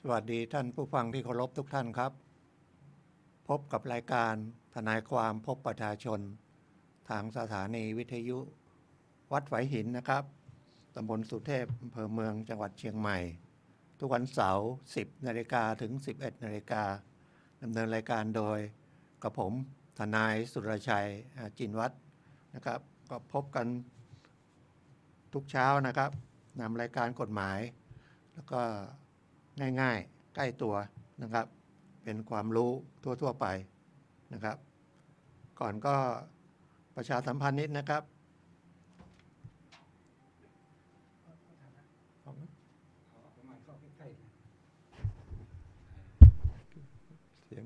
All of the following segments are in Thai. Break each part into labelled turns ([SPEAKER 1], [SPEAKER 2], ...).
[SPEAKER 1] สวัสดีท่านผู้ฟังที่เคารพทุกท่านครับพบกับรายการทนายความพบประชาชนทางสถานีวิทยุวัดฝายหินนะครับตำบลสุเทพอำเภอเมืองจังหวัดเชียงใหม่ทุกวันเสาร์ 10 นาฬิกาถึง 11 นาฬิกาดำเนินรายการโดยกับผมทนายสุรชัยจินวัฒน์นะครับก็พบกันทุกเช้านะครับนำรายการกฎหมายแล้วก็ง่ายๆใกล้ตัวนะครับเป็นความรู้ทั่วๆไปนะครับก่อนก็ประชาสัมพันธ์นิดนะครับเสียง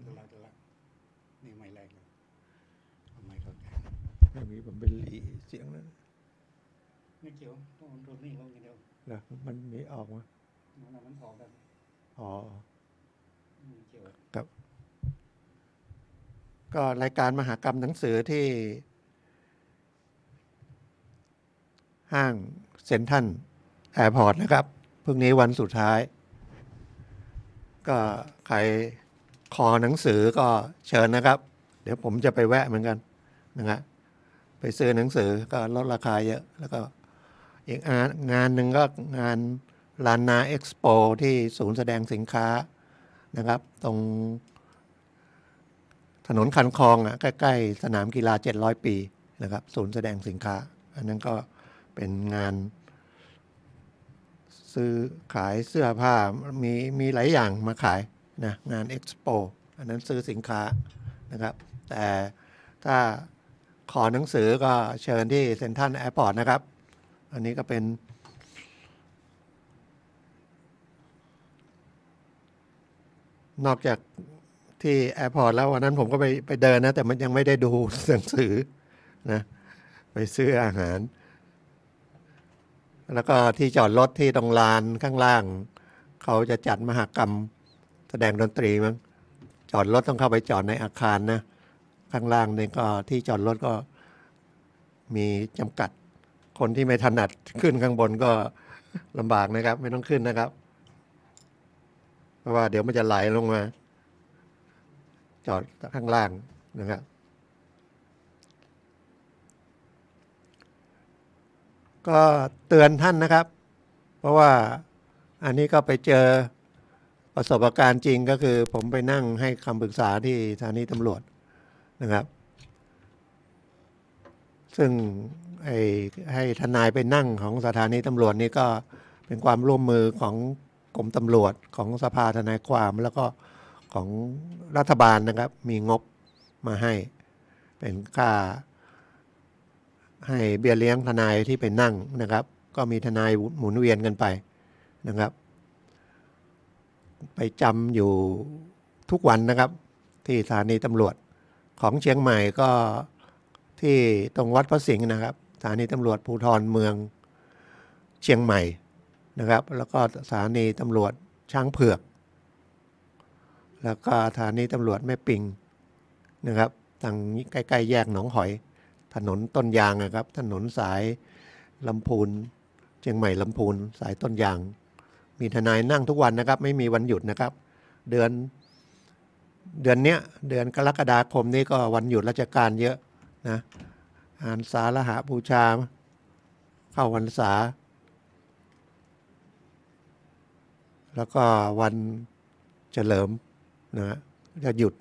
[SPEAKER 2] นี่ไม่แรกเลยทำไมเขาแ
[SPEAKER 1] ไม่มีผมเป็นหลีเสียงนั้น
[SPEAKER 2] ไม่เกี่ยวต้องโดนนี่ลงอย่างเดียว
[SPEAKER 1] เหรอมันมีออกมา
[SPEAKER 2] มันออกได้
[SPEAKER 1] อ๋อ
[SPEAKER 2] ไม่เกี่ยว
[SPEAKER 1] ครับก็รายการมหกรรมหนังสือที่ห้างเซ็นทรัลแอร์พอร์ตนะครับพรุ่งนี้วันสุดท้ายก็ใครขอหนังสือก็เชิญนะครับ เดี๋ยวผมจะไปแวะเหมือนกันนะครับไปซื้อหนังสือก็ลดราคาเยอะแล้วก็อีกงานหนึ่งก็งานลานนาเอ็กซ์โปที่ศูนย์แสดงสินค้านะครับตรงถนนคันคลองใกล้ๆสนามกีฬา700 ปีนะครับศูนย์แสดงสินค้าอันนั้นก็เป็นงานซื้อขายเสื้อผ้ามีหลายอย่างมาขายนะงานเอ็กซ์โปอันนั้นซื้อสินค้านะครับแต่ถ้าขอหนังสือก็เชิญที่เซ็นทรัลแอร์พอร์ตนะครับอันนี้ก็เป็นนอกจากที่แอร์พอร์ตแล้ววันนั้นผมก็ไปเดินนะแต่มันยังไม่ได้ดูหนังสือนะไปซื้ออาหารแล้วก็ที่จอดรถที่ตรงลานข้างล่างเขาจะจัดมหกรรมแสดงดนตรีมั้งจอดรถต้องเข้าไปจอดในอาคารนะข้างล่างนี่ก็ที่จอดรถก็มีจำกัดคนที่ไม่ถนัดขึ้นข้างบนก็ลำบากนะครับไม่ต้องขึ้นนะครับเพราะว่าเดี๋ยวมันจะไหลลงมาจอดข้างล่างนะครับก็เตือนท่านนะครับเพราะว่าอันนี้ก็ไปเจอประสบการณ์จริงก็คือผมไปนั่งให้คำปรึกษาที่สถานีตำรวจนะครับซึ่งให้ทนายไปนั่งของสถานีตำรวจนี่ก็เป็นความร่วมมือของกรมตำรวจของสภาทนายความแล้วก็ของรัฐบาลนะครับมีงบมาให้เป็นค่าให้เบี้ยเลี้ยงทนายที่ไปนั่งนะครับก็มีทนายหมุนเวียนกันไปนะครับไปจำอยู่ทุกวันนะครับที่สถานีตำรวจของเชียงใหม่ก็ที่ตรงวัดพระสิงห์นะครับสถานีตำรวจภูธรเมืองเชียงใหม่นะครับแล้วก็สถานีตำรวจช้างเผือกแล้วก็สถานีตำรวจแม่ปิงนะครับทางใกล้ๆแยกหนองหอยถนนต้นยางนะครับถนนสายลำพูนเชียงใหม่ลำพูนสายต้นยางมีทนายนั่งทุกวันนะครับไม่มีวันหยุดนะครับเดือนนี้เดือนกรกฎาคมนี้ก็วันหยุดราชการเยอะนะอาสาฬหบูชาเข้าพรรษาแล้วก็วันเฉลิมนะจะหยุด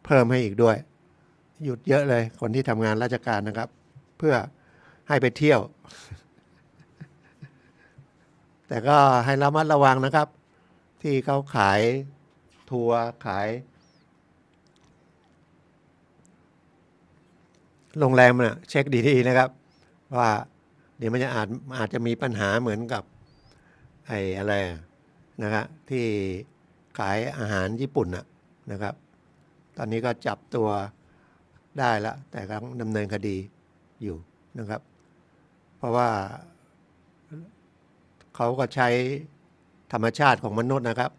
[SPEAKER 1] เพิ่มให้อีกด้วยหยุดเยอะเลยคนที่ทำงานราชการนะครับเพื่อให้ไปเที่ยว แต่ก็ให้ระมัดระวังนะครับที่เขาขายทัวร์ขายโรงแรมน่ะเช็คดีๆนะครับว่าเดี๋ยวมันจะอาจจะมีปัญหาเหมือนกับอะไรนะครับที่ขายอาหารญี่ปุ่นนะครับตอนนี้ก็จับตัวได้แล้วแต่กำลังดำเนินคดีอยู่นะครับเพราะว่าเขาก็ใช้ธรรมชาติของมนุษย์นะครับ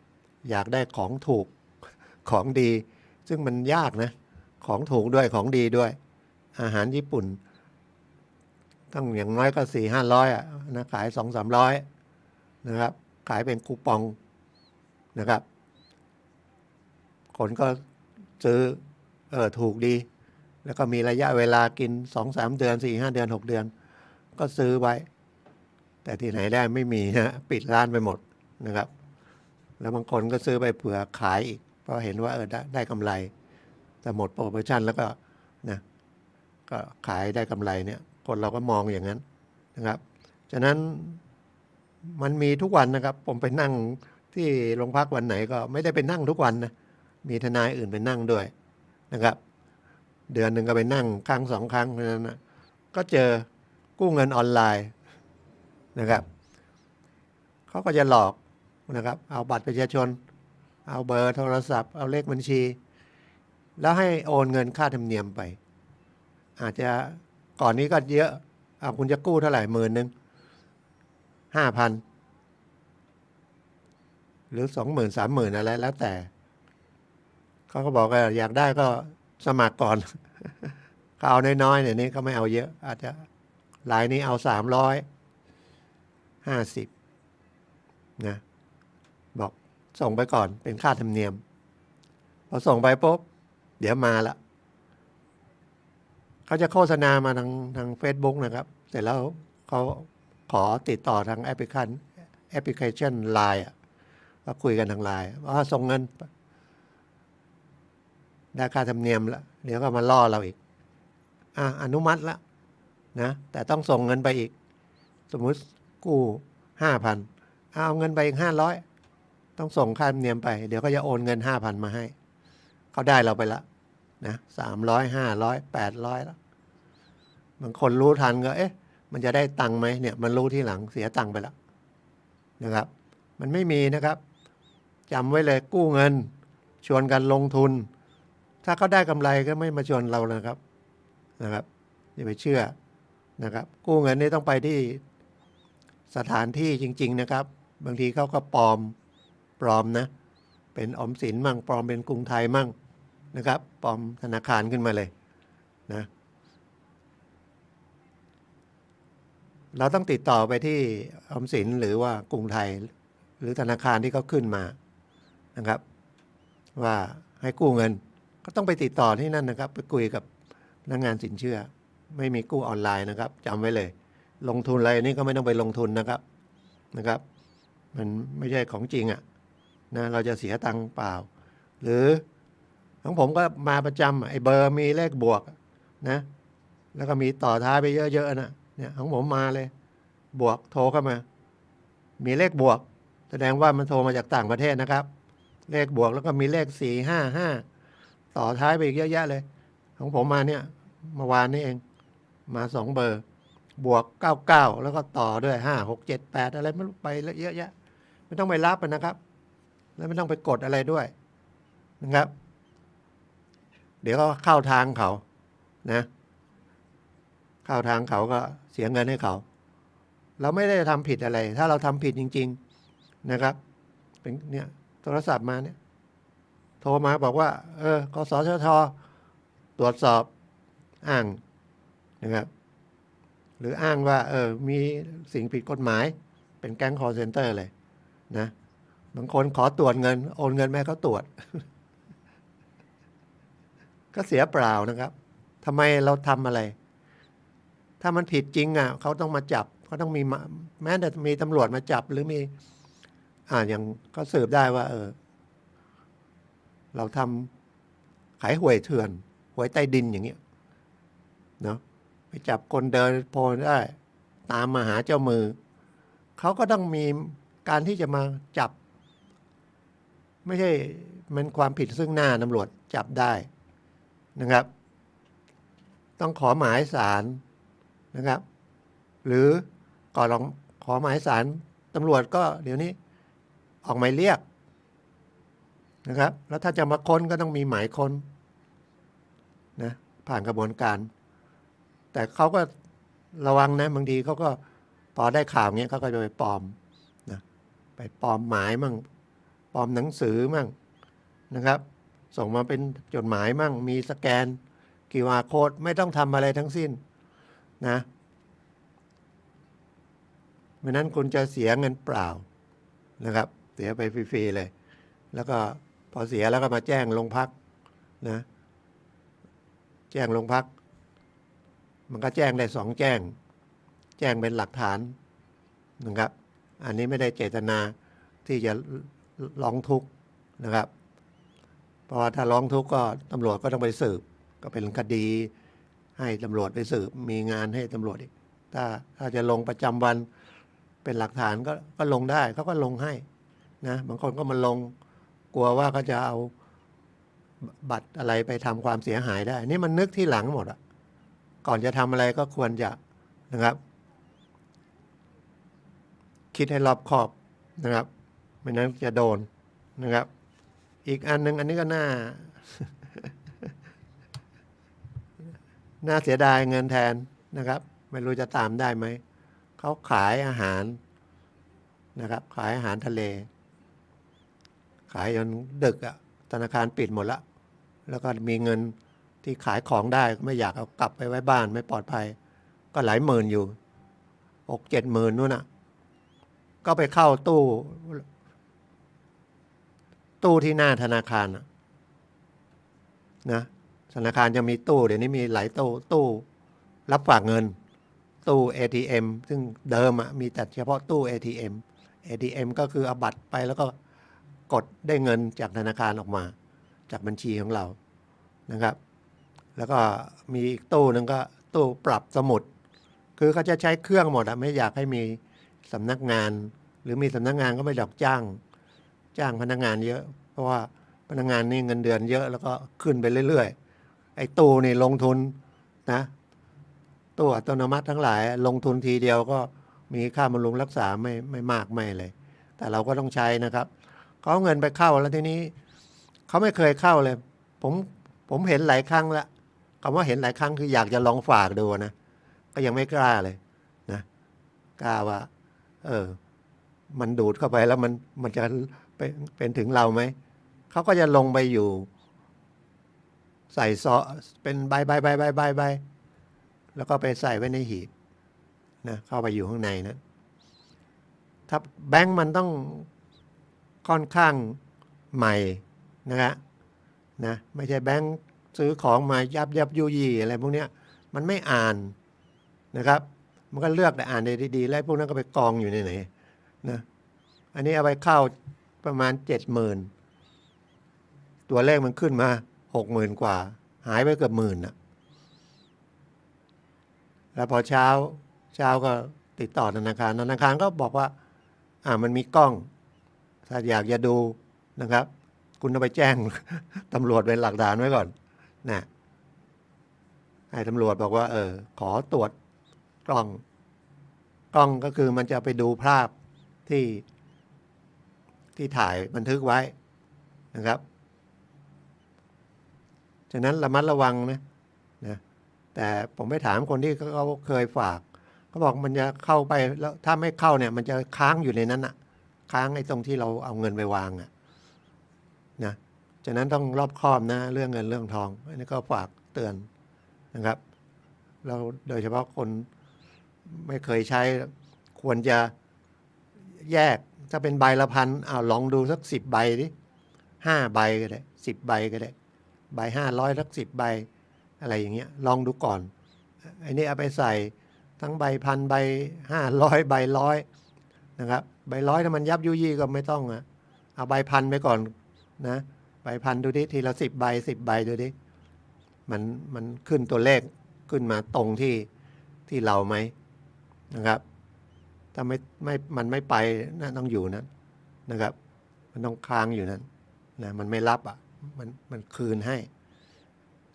[SPEAKER 1] อยากได้ของถูกของดีซึ่งมันยากนะของถูกด้วยของดีด้วยอาหารญี่ปุ่นต้องอย่างน้อยก็400-500นะขาย200-300นะครับขายเป็นคูปอง นะครับ คนก็ซื้อถูกดี แล้วก็มีระยะเวลากิน 2-3 เดือน 4-5 เดือน 6 เดือน ก็ซื้อไว้ แต่ที่ไหนได้ไม่มีนะปิดร้านไปหมดนะครับ แล้วบางคนก็ซื้อไปเผื่อขายอีก เพราะเห็นว่าได้กำไร แต่หมดโปรโมชั่นแล้วก็นะก็ขายได้กำไรเนี่ย คนเราก็มองอย่างนั้นนะครับ ฉะนั้นมันมีทุกวันนะครับ ผมไปนั่งที่โรงพักวันไหนก็ไม่ได้ไปนั่งทุกวันนะ มีทนายอื่นไปนั่งด้วยนะครับ เดือนหนึ่งก็ไปนั่งครั้ง 2 ครั้งเพราะฉะนั้นนะก็เจอกู้เงินออนไลน์นะครับ เขาก็จะหลอกนะครับ เอาบัตรประชาชน เอาเบอร์โทรศัพท์ เอาเลขบัญชี แล้วให้โอนเงินค่าธรรมเนียมไป อาจจะก่อนนี้ก็เยอะเอาคุณจะกู้เท่าไหร่10,000 5,000 หรือ 20,000 30,000 อะไรแล้วแต่ เขาก็บอกว่าอยากได้ก็สมัครก่อน เขาเอาน้อยๆเนี่ยนี้ก็ไม่เอาเยอะ อาจจะรายนี้เอา350นะบอกส่งไปก่อนเป็นค่าธรรมเนียม พอส่งไปปุ๊บเดี๋ยวมาละเขาจะโฆษณามาทาง Facebook นะครับ เสร็จแล้วเขาขอติดต่อทางแอปพลิเคชัน LINE ก็คุยกันทาง LINE ว่าส่งเงินได้ค่าธรรมเนียมแล้วเดี๋ยวก็มาล่อเราอีกอนุมัติแล้วนะแต่ต้องส่งเงินไปอีก สมมุติกู้ 5,000 เอาเงินไปอีก500ต้องส่งค่าธรรมเนียมไปเดี๋ยวก็จะโอนเงิน 5,000 มาให้เขาได้เราไปละนะ300 500 800แล้วบางคนรู้ทันก็มันจะได้ตังค์ไหมเนี่ยมันรู้ที่หลังเสียตังค์ไปแล้วนะครับมันไม่มีนะครับจำไว้เลยกู้เงินชวนกันลงทุนถ้าเขาได้กำไรก็ไม่มาชวนเรานะครับอย่าไปเชื่อนะครับกู้เงินนี่ต้องไปที่สถานที่จริงๆนะครับบางทีเขาก็ปลอมนะเป็นออมสินมั่งปลอมเป็นกรุงไทยมั่งนะครับปลอมธนาคารขึ้นมาเลยนะเราต้องติดต่อไปที่ออมสินหรือว่ากรุงไทยหรือธนาคารที่เขาขึ้นมานะครับว่าให้กู้เงินก็ต้องไปติดต่อที่นั่นนะครับไปคุยกับพนักงานสินเชื่อไม่มีกู้ออนไลน์นะครับจำไว้เลยลงทุนอะไรนี่ก็ไม่ต้องไปลงทุนนะครับมันไม่ใช่ของจริงนะเราจะเสียตังค์เปล่าหรือของผมก็มาประจำไอ้เบอร์มีเลขบวกนะแล้วก็มีต่อท้ายไปเยอะๆนะเนี่ยของผมมาเลยบวกโทรเข้ามามีเลขบวกแสดงว่ามันโทรมาจากต่างประเทศนะครับเลขบวกแล้วก็มีเลข455ต่อท้ายไปอีกเยอะแยะเลยของผมมาเนี่ยเมื่อวานนี้เองมา2เบอร์บวก99แล้วก็ต่อด้วย5 6 7 8อะไรไม่รู้ไปเยอะแยะไม่ต้องไปรับนะครับแล้วไม่ต้องไปกดอะไรด้วยนะครับเดี๋ยวก็เข้าทางเขานะเข้าทางเขาก็เสียเงินให้เขาเราไม่ได้ทำผิดอะไรถ้าเราทำผิดจริงๆนะครับเป็นเนี่ยโทรศัพท์มาเนี่ยโทรมาบอกว่ากสชท.ตรวจสอบอ้างนะครับหรืออ้างว่ามีสิ่งผิดกฎหมายเป็นแก๊งคอลเซ็นเตอร์เลยนะบางคนขอตรวจเงินโอนเงินแม่เขาตรวจ ก็เสียเปล่านะครับทำไมเราทำอะไร ถ้ามันผิดจริงเขาต้องมาจับเขาต้องมีแม้แต่มีตำรวจมาจับหรือมีอย่างก็สืบได้ว่าเราทำขายหวยเถื่อนหวยใต้ดินอย่างเงี้ยเนาะไปจับคนเดินโพลได้ตามมาหาเจ้ามือเขาก็ต้องมีการที่จะมาจับไม่ใช่มันความผิดซึ่งหน้าตำรวจจับได้นะครับต้องขอหมายศาลนะครับหรือก่อนลองขอหมายศาลตำรวจก็เดี๋ยวนี้ออกหมายเรียกนะครับแล้วถ้าจะมาค้นก็ต้องมีหมายค้นนะผ่านกระบวนการแต่เขาก็ระวังนะบางทีเขาก็พอได้ข่าวเงี้ยเขาก็จะไปปลอมนะไปปลอมหมายมั่งปลอมหนังสือมั่งนะครับส่งมาเป็นจดหมายมั่งมีสแกนQR Code ไม่ต้องทำอะไรทั้งสิ้นนะเพราะนั้นคุณจะเสียเงินเปล่านะครับเสียไปฟรีๆเลย แล้วก็พอเสียแล้วก็มาแจ้งโรงพักนะแจ้งโรงพักมันก็แจ้งได้2แจ้งเป็นหลักฐานนะครับ อันนี้ไม่ได้เจตนาที่จะร้องทุกข์นะครับ เพราะว่าถ้าร้องทุกข์ก็ตำรวจก็ต้องไปสืบก็เป็นคดีให้ตำรวจไปสืบมีงานให้ตำรวจอีกถ้าจะลงประจำวันเป็นหลักฐานก็ลงได้เขาก็ลงให้นะบางคนก็มาลงกลัวว่าเขาจะเอาบัตรอะไรไปทำความเสียหายได้นี่มันนึกที่หลังหมดอะก่อนจะทำอะไรก็ควรจะนะครับ คิดให้รอบคอบนะครับไม่นั้นจะโดนนะครับ อีกอันนึงอันนี้ก็น่า น่าเสียดายเงินแทนนะครับ ไม่รู้จะตามได้ไหมเขาขายอาหารนะครับ ขายอาหารทะเล ขายจนดึกอะธนาคารปิดหมดละแล้วก็มีเงินที่ขายของได้ไม่อยากเอากลับไปไว้บ้านไม่ปลอดภัย ก็หลายหมื่นอยู่6-7 หมื่นนู่นน่ะก็ไปเข้าตู้ที่หน้าธนาคารนะธนาคารจะมีตู้เดี๋ยวนี้มีหลายตู้รับฝากเงินตู้ ATM ซึ่งเดิมมีแต่เฉพาะตู้ ATM ก็คือเอาบัตรไปแล้วก็กดได้เงินจากธนาคารออกมาจากบัญชีของเรานะครับ แล้วก็มีอีกตู้นึงก็ตู้ปรับสมุดคือเขาจะใช้เครื่องหมดไม่อยากให้มีสำนักงานหรือมีสำนักงานก็ไม่ดอกจ้างพนักงานเยอะเพราะว่าพนักงานนี่เงินเดือนเยอะแล้วก็ขึ้นไปเรื่อยๆไอ้ตู้นี่ลงทุนนะตู้อัตโนมัติทั้งหลายลงทุนทีเดียวก็มีค่าบำรุงรักษาไม่มากไม่เลยแต่เราก็ต้องใช้นะครับเขาเอาเงินไปเข้าแล้วทีนี้เขาไม่เคยเข้าเลยผมเห็นหลายครั้งละคำว่าเห็นหลายครั้งคืออยากจะลองฝากดูนะก็ยังไม่กล้าเลยนะกล้าว่ามันดูดเข้าไปแล้วมันจะเป็นถึงเราไหมเขาก็จะลงไปอยู่ใส่ซอเป็นใบแล้วก็ไปใส่ไว้ในหีบนะเข้าไปอยู่ข้างในนะถ้าแบงก์มันต้องค่อนข้างใหม่นะไม่ใช่แบงก์ซื้อของมายับยุยี่อะไรพวกเนี้ยมันไม่อ่านนะครับมันก็เลือกแต่อ่านได้ดีๆแล้วพวกนั้นก็ไปกองอยู่ในไหนนะอันนี้เอาไปเข้าประมาณ70,000ตัวเลขมันขึ้นมา60,000กว่าหายไปเกือบ10,000นะแล้วพอเช้าก็ติดต่อธนาคารก็บอกว่ามันมีกล้องถ้าอยากจะดูนะครับคุณต้องไปแจ้ง ตำรวจเป็นหลักฐานไว้ก่อนนะให้ตำรวจบอกว่าขอตรวจกล้องก็คือมันจะไปดูภาพที่ถ่ายบันทึกไว้นะครับฉะนั้นระมัดระวังนะแต่ผมไปถามคนที่เขาเคยฝากเขาบอกมันจะเข้าไปแล้วถ้าไม่เข้าเนี่ยมันจะค้างอยู่ในนั้นค้างไอ้ตรงที่เราเอาเงินไปวางนะฉะนั้นต้องรอบคอบนะเรื่องเงินเรื่องทองอันนี้ก็ฝากเตือนนะครับเราโดยเฉพาะคนไม่เคยใช้ควรจะแยกถ้าเป็นใบละพันลองดูสัก10 ใบดิ5 ใบก็ได้10 ใบก็ได้ใบ500สัก10 ใบอะไรอย่างเงี้ยลองดูก่อนไอ้นี่เอาไปใส่ทั้งใบพันใบ500ใบ100นะครับใบ100ถ้ามันยับยุยี่ก็ไม่ต้องเอาใบพันไปก่อนนะใบพันดูดิทีละ10 ใบ10 ใบดูดิมันขึ้นตัวเลขขึ้นมาตรงที่เราไหมนะครับถ้ามันไม่ไปนะต้องอยู่นั้นนะครับมันต้องค้างอยู่นั้นนะมันไม่รับมันคืนให้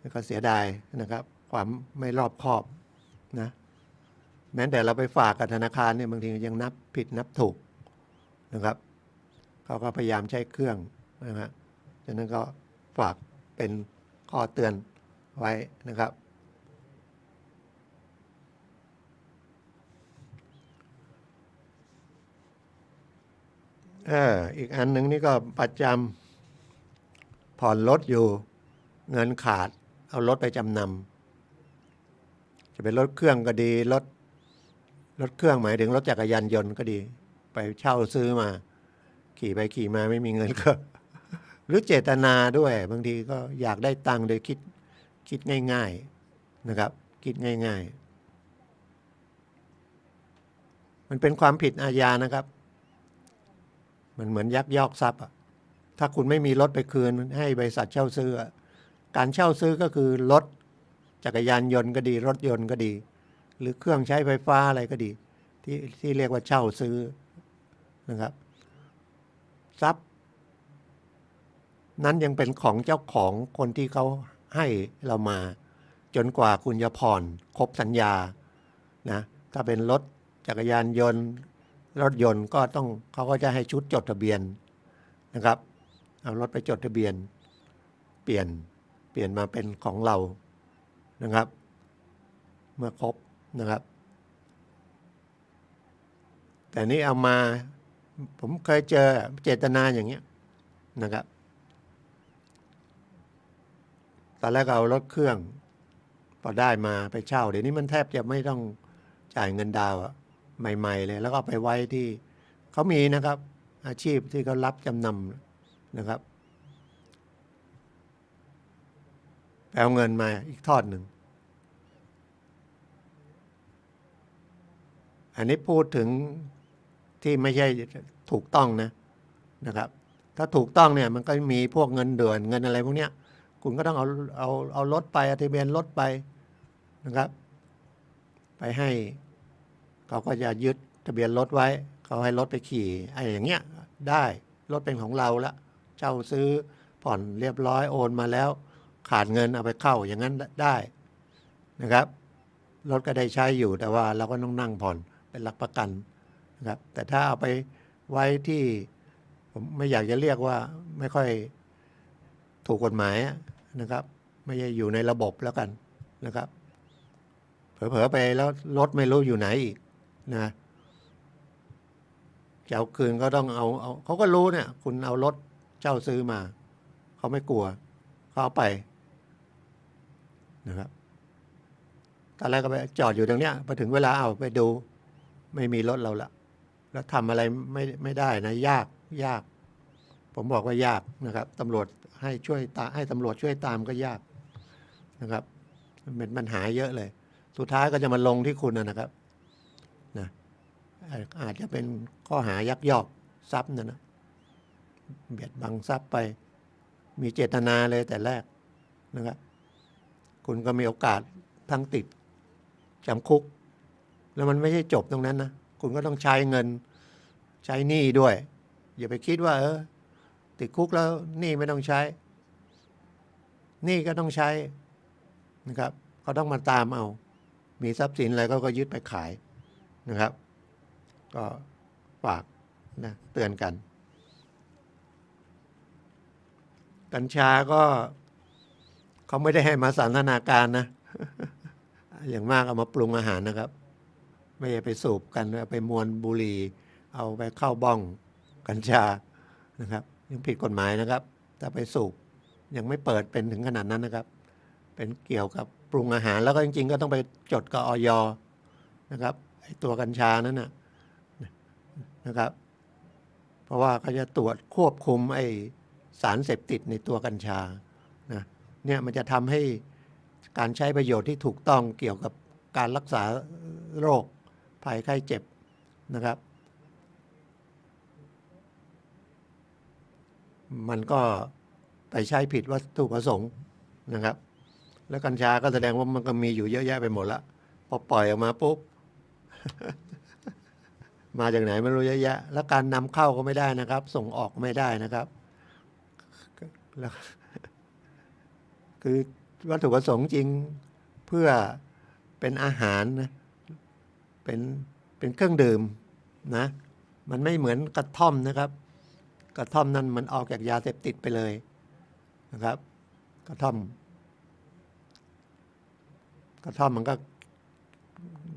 [SPEAKER 1] แล้วก็เสียดายนะครับความไม่รอบคอบนะแม้แต่เราไปฝากกับธนาคารเนี่ยบางทียังนับผิดนับถูกนะครับเขาก็พยายามใช้เครื่องนะครับฉะนั้นก็ฝากเป็นข้อเตือนไว้นะครับอีกอันหนึ่งนี่ก็ประจำผ่อนรถอยู่เงินขาดเอารถไปจำนำจะเป็นรถเครื่องก็ดีรถเครื่องหมายถึงรถจักรยานยนต์ก็ดีไปเช่าซื้อมาขี่ไปขี่มาไม่มีเงินก็ หรือเจตนาด้วย บางทีก็อยากได้ตังค์โดยคิดง่ายๆนะครับ คิดง่ายๆมันเป็นความผิดอาญานะครับ มันเหมือนยักยอกทรัพย์ถ้าคุณไม่มีรถไปคืนให้บริษัทเช่าซื้อการเช่าซื้อก็คือรถจักรยานยนต์ก็ดีรถยนต์ก็ดี หรือเครื่องใช้ไฟฟ้าอะไรก็ดี ที่เรียกว่าเช่าซื้อนะครับทรัพย์นั้นยังเป็นของเจ้าของคนที่เขาให้เรามาจนกว่าคุณจะผ่อนครบสัญญานะถ้าเป็นรถจักรยานยนต์รถยนต์ก็ต้องเขาก็จะให้ชุดจดทะเบียนนะครับเอารถไปจดทะเบียนเปลี่ยนมาเป็นของเรานะครับเมื่อครบนะครับแต่นี่เอามาผมเคยเจอเจตนาอย่างเงี้ยนะครับตอนแรกเอารถเครื่องพอได้มาไปเช่าเดี๋ยวนี้มันแทบจะไม่ต้องจ่ายเงินดาวใหม่ๆเลยแล้วก็ไปไว้ที่เขามีนะครับอาชีพที่เขารับจำนำนะครับไปเอาเงินมาอีกทอดหนึ่งอันนี้พูดถึงที่ไม่ใช่ถูกต้องนะครับถ้าถูกต้องเนี่ยมันก็มีพวกเงินเดือนเงินอะไรพวกเนี้ยคุณก็ต้องเอารถไปทะเบียนรถไปนะครับไปให้เขาก็จะยึดทะเบียนรถไว้เขาให้รถไปขี่ไอ้อย่างเงี้ยได้รถเป็นของเราละเช่าซื้อผ่อนเรียบร้อยโอนมาแล้วขาดเงินเอาไปเข้าอย่างนั้นได้นะครับรถก็ได้ใช้อยู่แต่ว่าเราก็ต้องนั่งผ่อนเป็นหลักประกันนะครับแต่ถ้าเอาไปไว้ที่ผมไม่อยากจะเรียกว่าไม่ค่อยถูกกฎหมายนะครับไม่ใช่อยู่ในระบบแล้วกันนะครับเผลอๆไปแล้วรถไม่รู้อยู่ไหนอีกนะจะเอาคืนก็ต้องเอาเขาก็รู้เนี่ยคุณเอารถเช่าซื้อมาเขาไม่กลัวเขาเอาไปนะครับตอนแรกก็ไปจอดอยู่ตรงเนี้ยพอถึงเวลาเอาไปดูไม่มีรถเราละแล้วทำอะไรไม่ได้นะยากผมบอกว่ายากนะครับตำรวจให้ตำรวจช่วยตามก็ยากนะครับมันเป็นปัญหาเยอะเลยสุดท้ายก็จะมาลงที่คุณนะครับนะอาจจะเป็นข้อหายักยอกทรัพย์นะเบียดบังทรัพย์ไปมีเจตนาเลยแต่แรกนะครับคุณก็มีโอกาสทั้งติดจำคุกแล้วมันไม่ใช่จบตรงนั้นนะคุณก็ต้องใช้เงินใช้หนี้ด้วยอย่าไปคิดว่าติดคุกแล้วหนี้ไม่ต้องใช้หนี้ก็ต้องใช้นะครับเขาต้องมาตามเอามีทรัพย์สินอะไรก็ยึดไปขายนะครับก็ฝากนะเตือนกันกัญชาก็เขาไม่ได้ให้มาสันทนาการนะ อย่างมากเอามาปรุงอาหารนะครับไม่ใช่ไปสูบกันไปมวนบุหรี่เอาไปเข้าบ้องกัญชานะครับยังผิดกฎหมายนะครับถ้าไปสูบยังไม่เปิดเป็นถึงขนาดนั้นนะครับเป็นเกี่ยวกับปรุงอาหารแล้วก็จริงๆก็ต้องไปจดกับอย.นะครับไอ้ตัวกัญชานั้นนะครับเพราะว่าเขาจะตรวจควบคุมไอ้สารเสพติดในตัวกัญชานะเนี่ยมันจะทำให้การใช้ประโยชน์ที่ถูกต้องเกี่ยวกับการรักษาโรคภัยไข้เจ็บนะครับมันก็ไปใช้ผิดวัตถุประสงค์นะครับแล้วกัญชาก็แสดงว่ามันก็มีอยู่เยอะแยะไปหมดละพอปล่อยออกมาปุ๊บ มาจากไหนไม่รู้เยอะแยะแล้วการนำเข้าก็ไม่ได้นะครับส่งออกไม่ได้นะครับแล้วคือวัตถุประสงค์จริงเพื่อเป็นอาหารนะเป็นเครื่องดื่มนะมันไม่เหมือนกระท่อมนะครับกระท่อมนั้นมันออกจากยาเสพติดไปเลยนะครับกระท่อมมันก็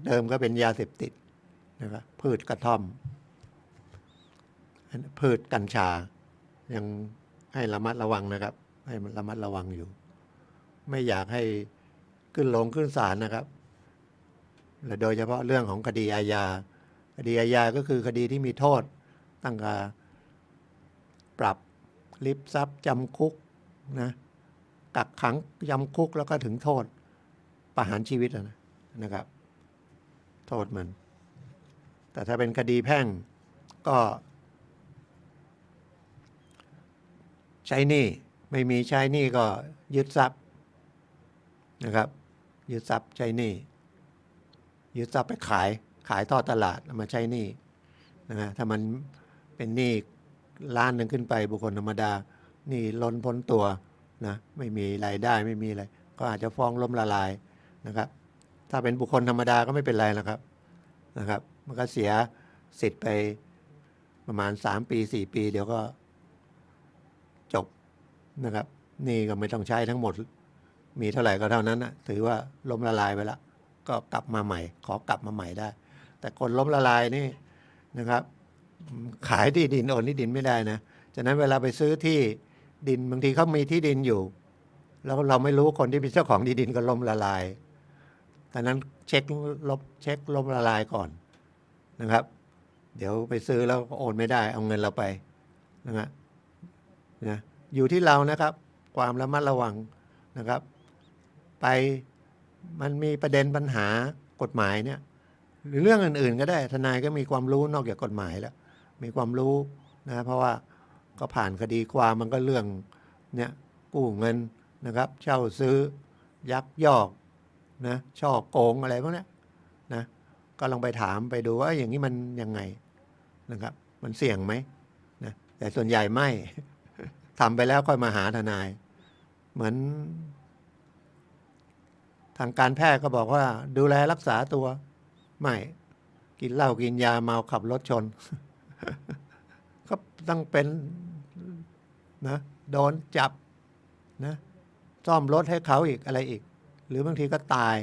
[SPEAKER 1] เดิมก็เป็นยาเสพติดนะครับพืชกระท่อมพืชกัญชายังให้ระมัดระวังนะครับให้มันระมัดระวังอยู่ไม่อยากให้ขึ้นศาลนะครับและโดยเฉพาะเรื่องของคดีอาญาก็คือคดีที่มีโทษตั้งแต่ปรับ ริบทรัพย์จำคุกนะกักขังจำคุกแล้วก็ถึงโทษประหารชีวิตนะครับ โทษมัน แต่ถ้าเป็นคดีแพ่งก็ใช้หนี้ไม่มีใช้หนี้ก็ยึดทรัพย์นะครับยึดทรัพย์ใช้หนี้ยึดทรัพย์ไปขายทอดตลาดเอามาใช้หนี้นะถ้ามันเป็นหนี้ล้านหนึ่งขึ้นไปบุคคลธรรมดาหนี้ล้นพ้นตัวนะไม่มีรายได้ไม่มีอะไรก็อาจจะฟ้องล้มละลายนะครับถ้าเป็นบุคคลธรรมดาก็ไม่เป็นไรนะครับมันก็เสียสิทธิ์ไปประมาณ3 ปี 4 ปีเดี๋ยวก็จบนะครับนี่ก็ไม่ต้องใช้ทั้งหมดมีเท่าไหร่ก็เท่านั้นนะถือว่าล้มละลายไปแล้วก็กลับมาใหม่ขอกลับมาใหม่ได้แต่คนล้มละลายนี่นะครับขายที่ดินโอนที่ดินไม่ได้นะฉะนั้นเวลาไปซื้อที่ดินบางทีเขามีที่ดินอยู่แล้วเราไม่รู้คนที่เป็นเจ้าของที่ดินก็ล้มละลายดังนั้นเช็คล้มละลายก่อนนะครับเดี๋ยวไปซื้อแล้วโอนไม่ได้เอาเงินเราไปนะอยู่ที่เรานะครับความระมัดระวังนะครับไปมันมีประเด็นปัญหากฎหมายเนี่ยหรือเรื่องอื่นๆก็ได้ทนายก็มีความรู้นอกจากกฎหมายแล้วมีความรู้นะเพราะว่าก็ผ่านคดีความมันก็เรื่องเนี่ยกู้เงินนะครับเช่าซื้อยักยอกนะช่อโกงอะไรพวกนี้นะก็ลองไปถามไปดูว่าอย่างนี้มันยังไงนะครับมันเสี่ยงไหมนะแต่ส่วนใหญ่ไม่ ทำไปแล้วค่อยมาหาทนายเหมือนทางการแพทย์ก็บอกว่าดูแลรักษาตัวไม่กินเหล้ากินยาเมาขับรถชน ก็ต้องเป็นนะโดนจับนะซ่อมรถให้เขาอีกอะไรอีกหรือบางทีก็ตาย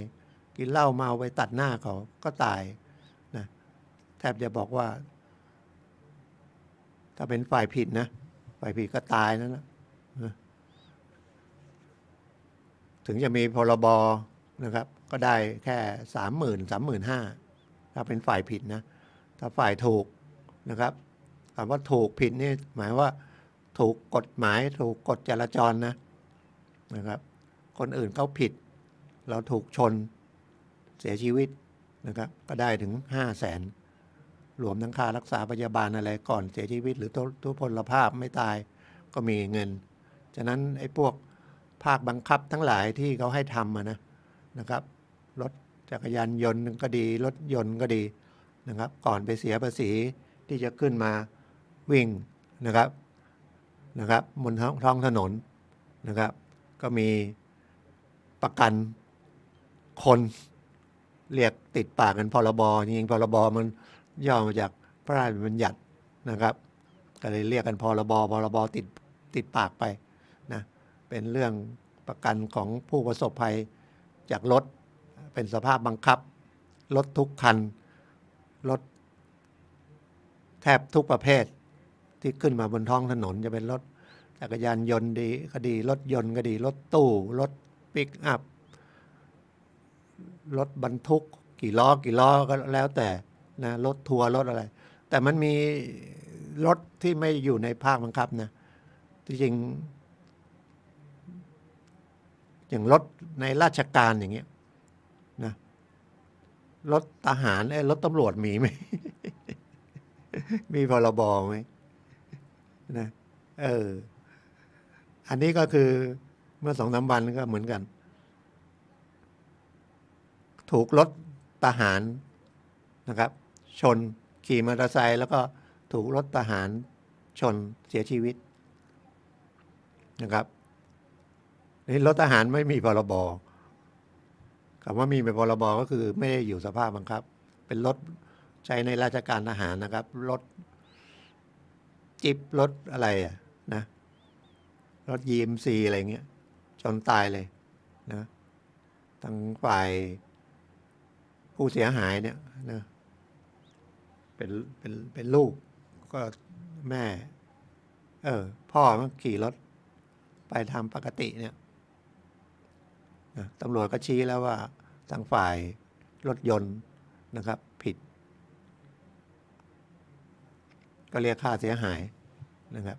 [SPEAKER 1] กินเหล้าเมาไปตัดหน้าเขาก็ตายนะแทบจะบอกว่าถ้าเป็นฝ่ายผิดนะฝ่ายผิดก็ตายนั่นแหละถึงจะมีพรบนะครับก็ได้แค่30,000 35,000ถ้าเป็นฝ่ายผิดนะถ้าฝ่ายถูกนะครับคำว่าถูกผิดนี่หมายว่าถูกกฎหมายถูกกฎจราจรนะครับคนอื่นเขาผิดเราถูกชนเสียชีวิตนะครับก็ได้ถึง500,000รวมทั้งค่ารักษาพยาบาลอะไรก่อนเสียชีวิตหรือทุพพลภาพไม่ตายก็มีเงินฉะนั้นไอ้พวกภาคบังคับทั้งหลายที่เขาให้ทำนะครับรถจักรยานยนต์ก็ดีรถยนต์ก็ดีนะครับก่อนไปเสียภาษีที่จะขึ้นมาวิ่งนะครับบนท้องถนนนะครับก็มีประกันคนเรียกติดปากกันพรบจริงๆพรบมันย่อมาจากพระราชบัญญัตินะครับก็เลยเรียกกันพรบติดปากไปนะเป็นเรื่องประกันของผู้ประสบภัยจากรถเป็นสภาพบังคับรถทุกคันรถแทบทุกประเภทที่ขึ้นมาบนท้องถนนจะเป็นรถจักรยานยนต์ดีก็ดีรถยนต์ก็ดีรถตู้รถปิกอัพรถบรรทุกกี่ล้อก็แล้วแต่นะรถทัวร์รถอะไรแต่มันมีรถที่ไม่อยู่ในภาคบังคับนะที่จริงอย่างรถในราชการอย่างเงี้ยนะรถทหารรถตำรวจมีไหม มีพรบไหมนะอันนี้ก็คือเมื่อ2-3 วันก็เหมือนกันถูกรถทหารนะครับชนขี่มอเตอร์ไซค์แล้วก็ถูกรถทหารชนเสียชีวิตนะครับนี่รถทหารไม่มีพรบคำว่ามีพรบก็คือไม่ได้อยู่สภาพบังคับเป็นรถใช้ในราชการทหารนะครับรถจิ๊บรถอะไรนะรถ EMC อะไรเงี้ยชนตายเลยนะทางฝ่ายผู้เสียหายเนี่ยนะเป็นลูกก็แม่พ่อมันขี่รถไปทำปกติเนี่ยนะตำรวจก็ชี้แล้วว่าทางฝ่ายรถยนต์นะครับผิดก็เรียกค่าเสียหายนะครับ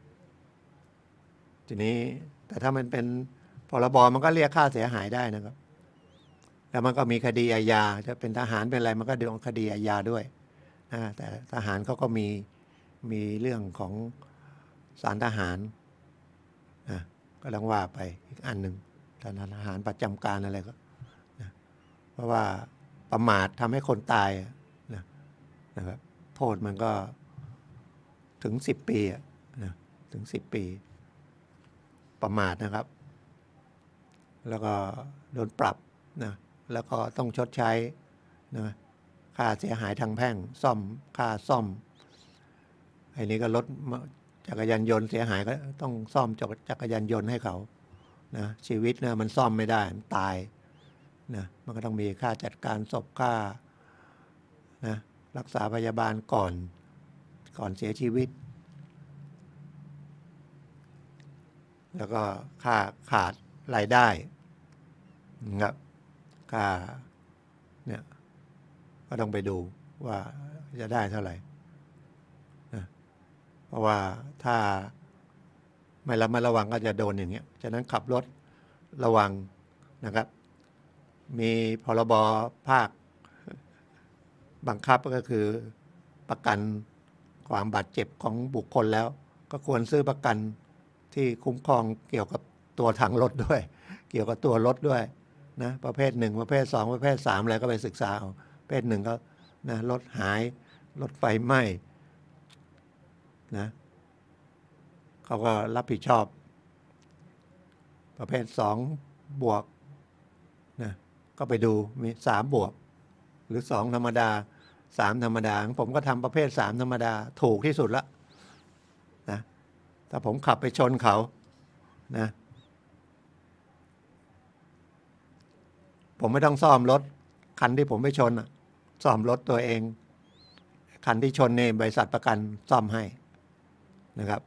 [SPEAKER 1] ทีนี้แต่ถ้ามันเป็นพรบมันก็เรียกค่าเสียหายได้นะครับ แล้วมันก็มีคดีอาญาจะเป็นทหารเป็นอะไรมันก็โดนคดีอาญาด้วยนะแต่ทหารเขาก็มีเรื่องของศาลทหารนะก็ต้องว่าไปอีกอันหนึ่งทหารประจำการอะไรก็นะเพราะว่าประมาททำให้คนตายนะครับโทษมันก็ถึง10 ปีนะถึง10 ปีประมาทนะครับ แล้วก็โดนปรับนะแล้วก็ต้องชดใช้นะค่าเสียหายทางแพ่งซ่อมค่าซ่อมไอ้นี้ก็รถจักรยานยนต์เสียหายก็ต้องซ่อมจักรยานยนต์ให้เขานะชีวิตนะมันซ่อมไม่ได้มันตายนะมันก็ต้องมีค่าจัดการศพค่านะรักษาพยาบาลก่อนเสียชีวิต แล้วก็ค่าขาดรายได้นะครับค่าเนี่ยก็ต้องไปดูว่าจะได้เท่าไหร่นะเพราะว่าถ้าไม่ระวังก็จะโดนอย่างเงี้ยฉะนั้นขับรถระวังนะครับ มีพรบภาคบังคับก็คือประกันความบาดเจ็บของบุคคลแล้ว ก็ควรซื้อประกันที่คุ้มครองเกี่ยวกับตัวถังรถด้วย เกี่ยวกับตัวรถด้วยนะประเภท1ประเภท2ประเภท3อะไรก็ไปศึกษาเอาประเภท1ก็นะรถหายรถไฟไหม้นะเขาก็รับผิดชอบประเภท2บวกนะก็ไปดูมี3บวกหรือ2ธรรมดา3ธรรมดาผมก็ทำประเภท3ธรรมดาถูกที่สุดละนะถ้าผมขับไปชนเขานะผมไม่ต้องซ่อมรถคันที่ผมไปชนซ่อมรถตัวเองคันที่ชนเนี่ยบริษัทประกันซ่อมให้นะครับ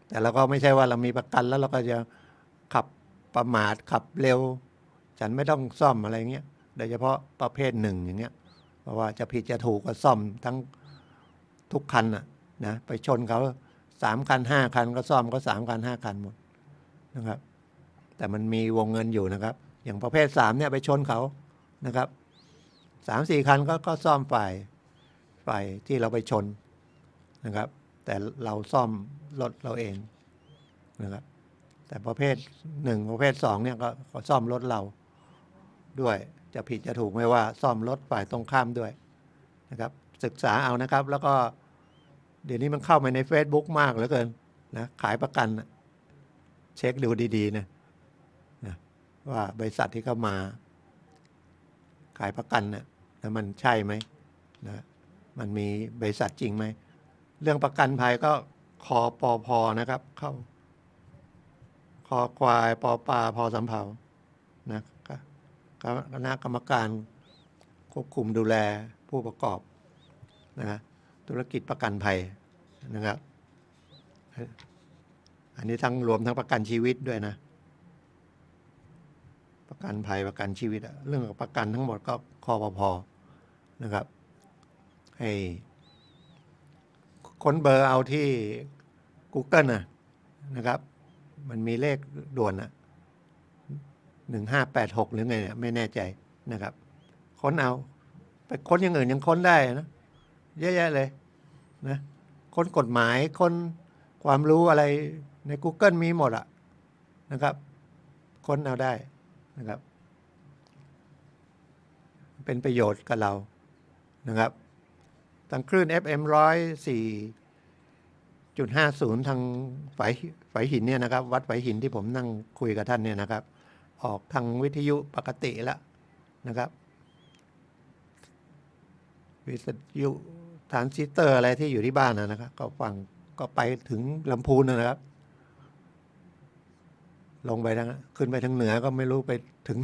[SPEAKER 1] แต่เราก็ไม่ใช่ว่าเรามีประกันแล้วเราก็จะขับประมาทขับเร็วฉันไม่ต้องซ่อมอะไรเงี้ยโดยเฉพาะประเภท1อย่างเงี้ยเพราะว่าจะผิดจะถูกก็ซ่อมทั้งทุกคันนะไปชนเขา3 คัน 5 คันก็ซ่อมก็3 คัน 5 คันหมดนะครับแต่มันมีวงเงินอยู่นะครับอย่างประเภท3เนี่ยไปชนเขานะครับ3-4 คันก็ซ่อมฝ่ายที่เราไปชนนะครับแต่เราซ่อมรถเราเองนะครับแต่ประเภท1ประเภท2เนี่ยก็ซ่อมรถเราด้วยจะผิดจะถูกไม่ว่าซ่อมรถฝ่ายตรงข้ามด้วยนะครับศึกษาเอานะครับแล้วก็เดี๋ยวนี้มันเข้ามาใน Facebook มากเหลือเกินนะขายประกันเช็คดูดีๆนะว่าบริษัทที่เข้ามาขายประกันนะมันใช่ไหมนะมันมีบริษัทจริงไหมเรื่องประกันภัยก็คอปอพอนะครับเข้าคอควายปอปลาพอสำเภานะคณะกรรมการควบคุมดูแลผู้ประกอบนะธุรกิจประกันภัยนะครับอันนี้ทั้งรวมทั้งประกันชีวิตด้วยนะประกันภัยประกันชีวิตเรื่องประกันทั้งหมดก็คอปพนะครับให้ค้นเบอร์เอาที่ Google นะครับมันมีเลขด่วน1586หรือไงเนี่ยไม่แน่ใจนะครับค้นเอาไปค้นอย่างอื่นยังค้นได้นะเยอะแยะเลยนะค้นกฎหมายค้นความรู้อะไรใน Google มีหมดนะครับค้นเอาได้นะครับเป็นประโยชน์กับเรานะครับทางคลื่น FM 104.50ทางฝายหินเนี่ยนะครับวัดฝายหินที่ผมนั่งคุยกับท่านเนี่ยนะครับออกทางวิทยุปกติแล้วนะครับวิทยุทรานซิสเตอร์อะไรที่อยู่ที่บ้านนะครับก็ฟังก็ไปถึงลำพูนนะครับ ลงไปทางขึ้นไปทางเหนือก็ไม่รู้ไปถึง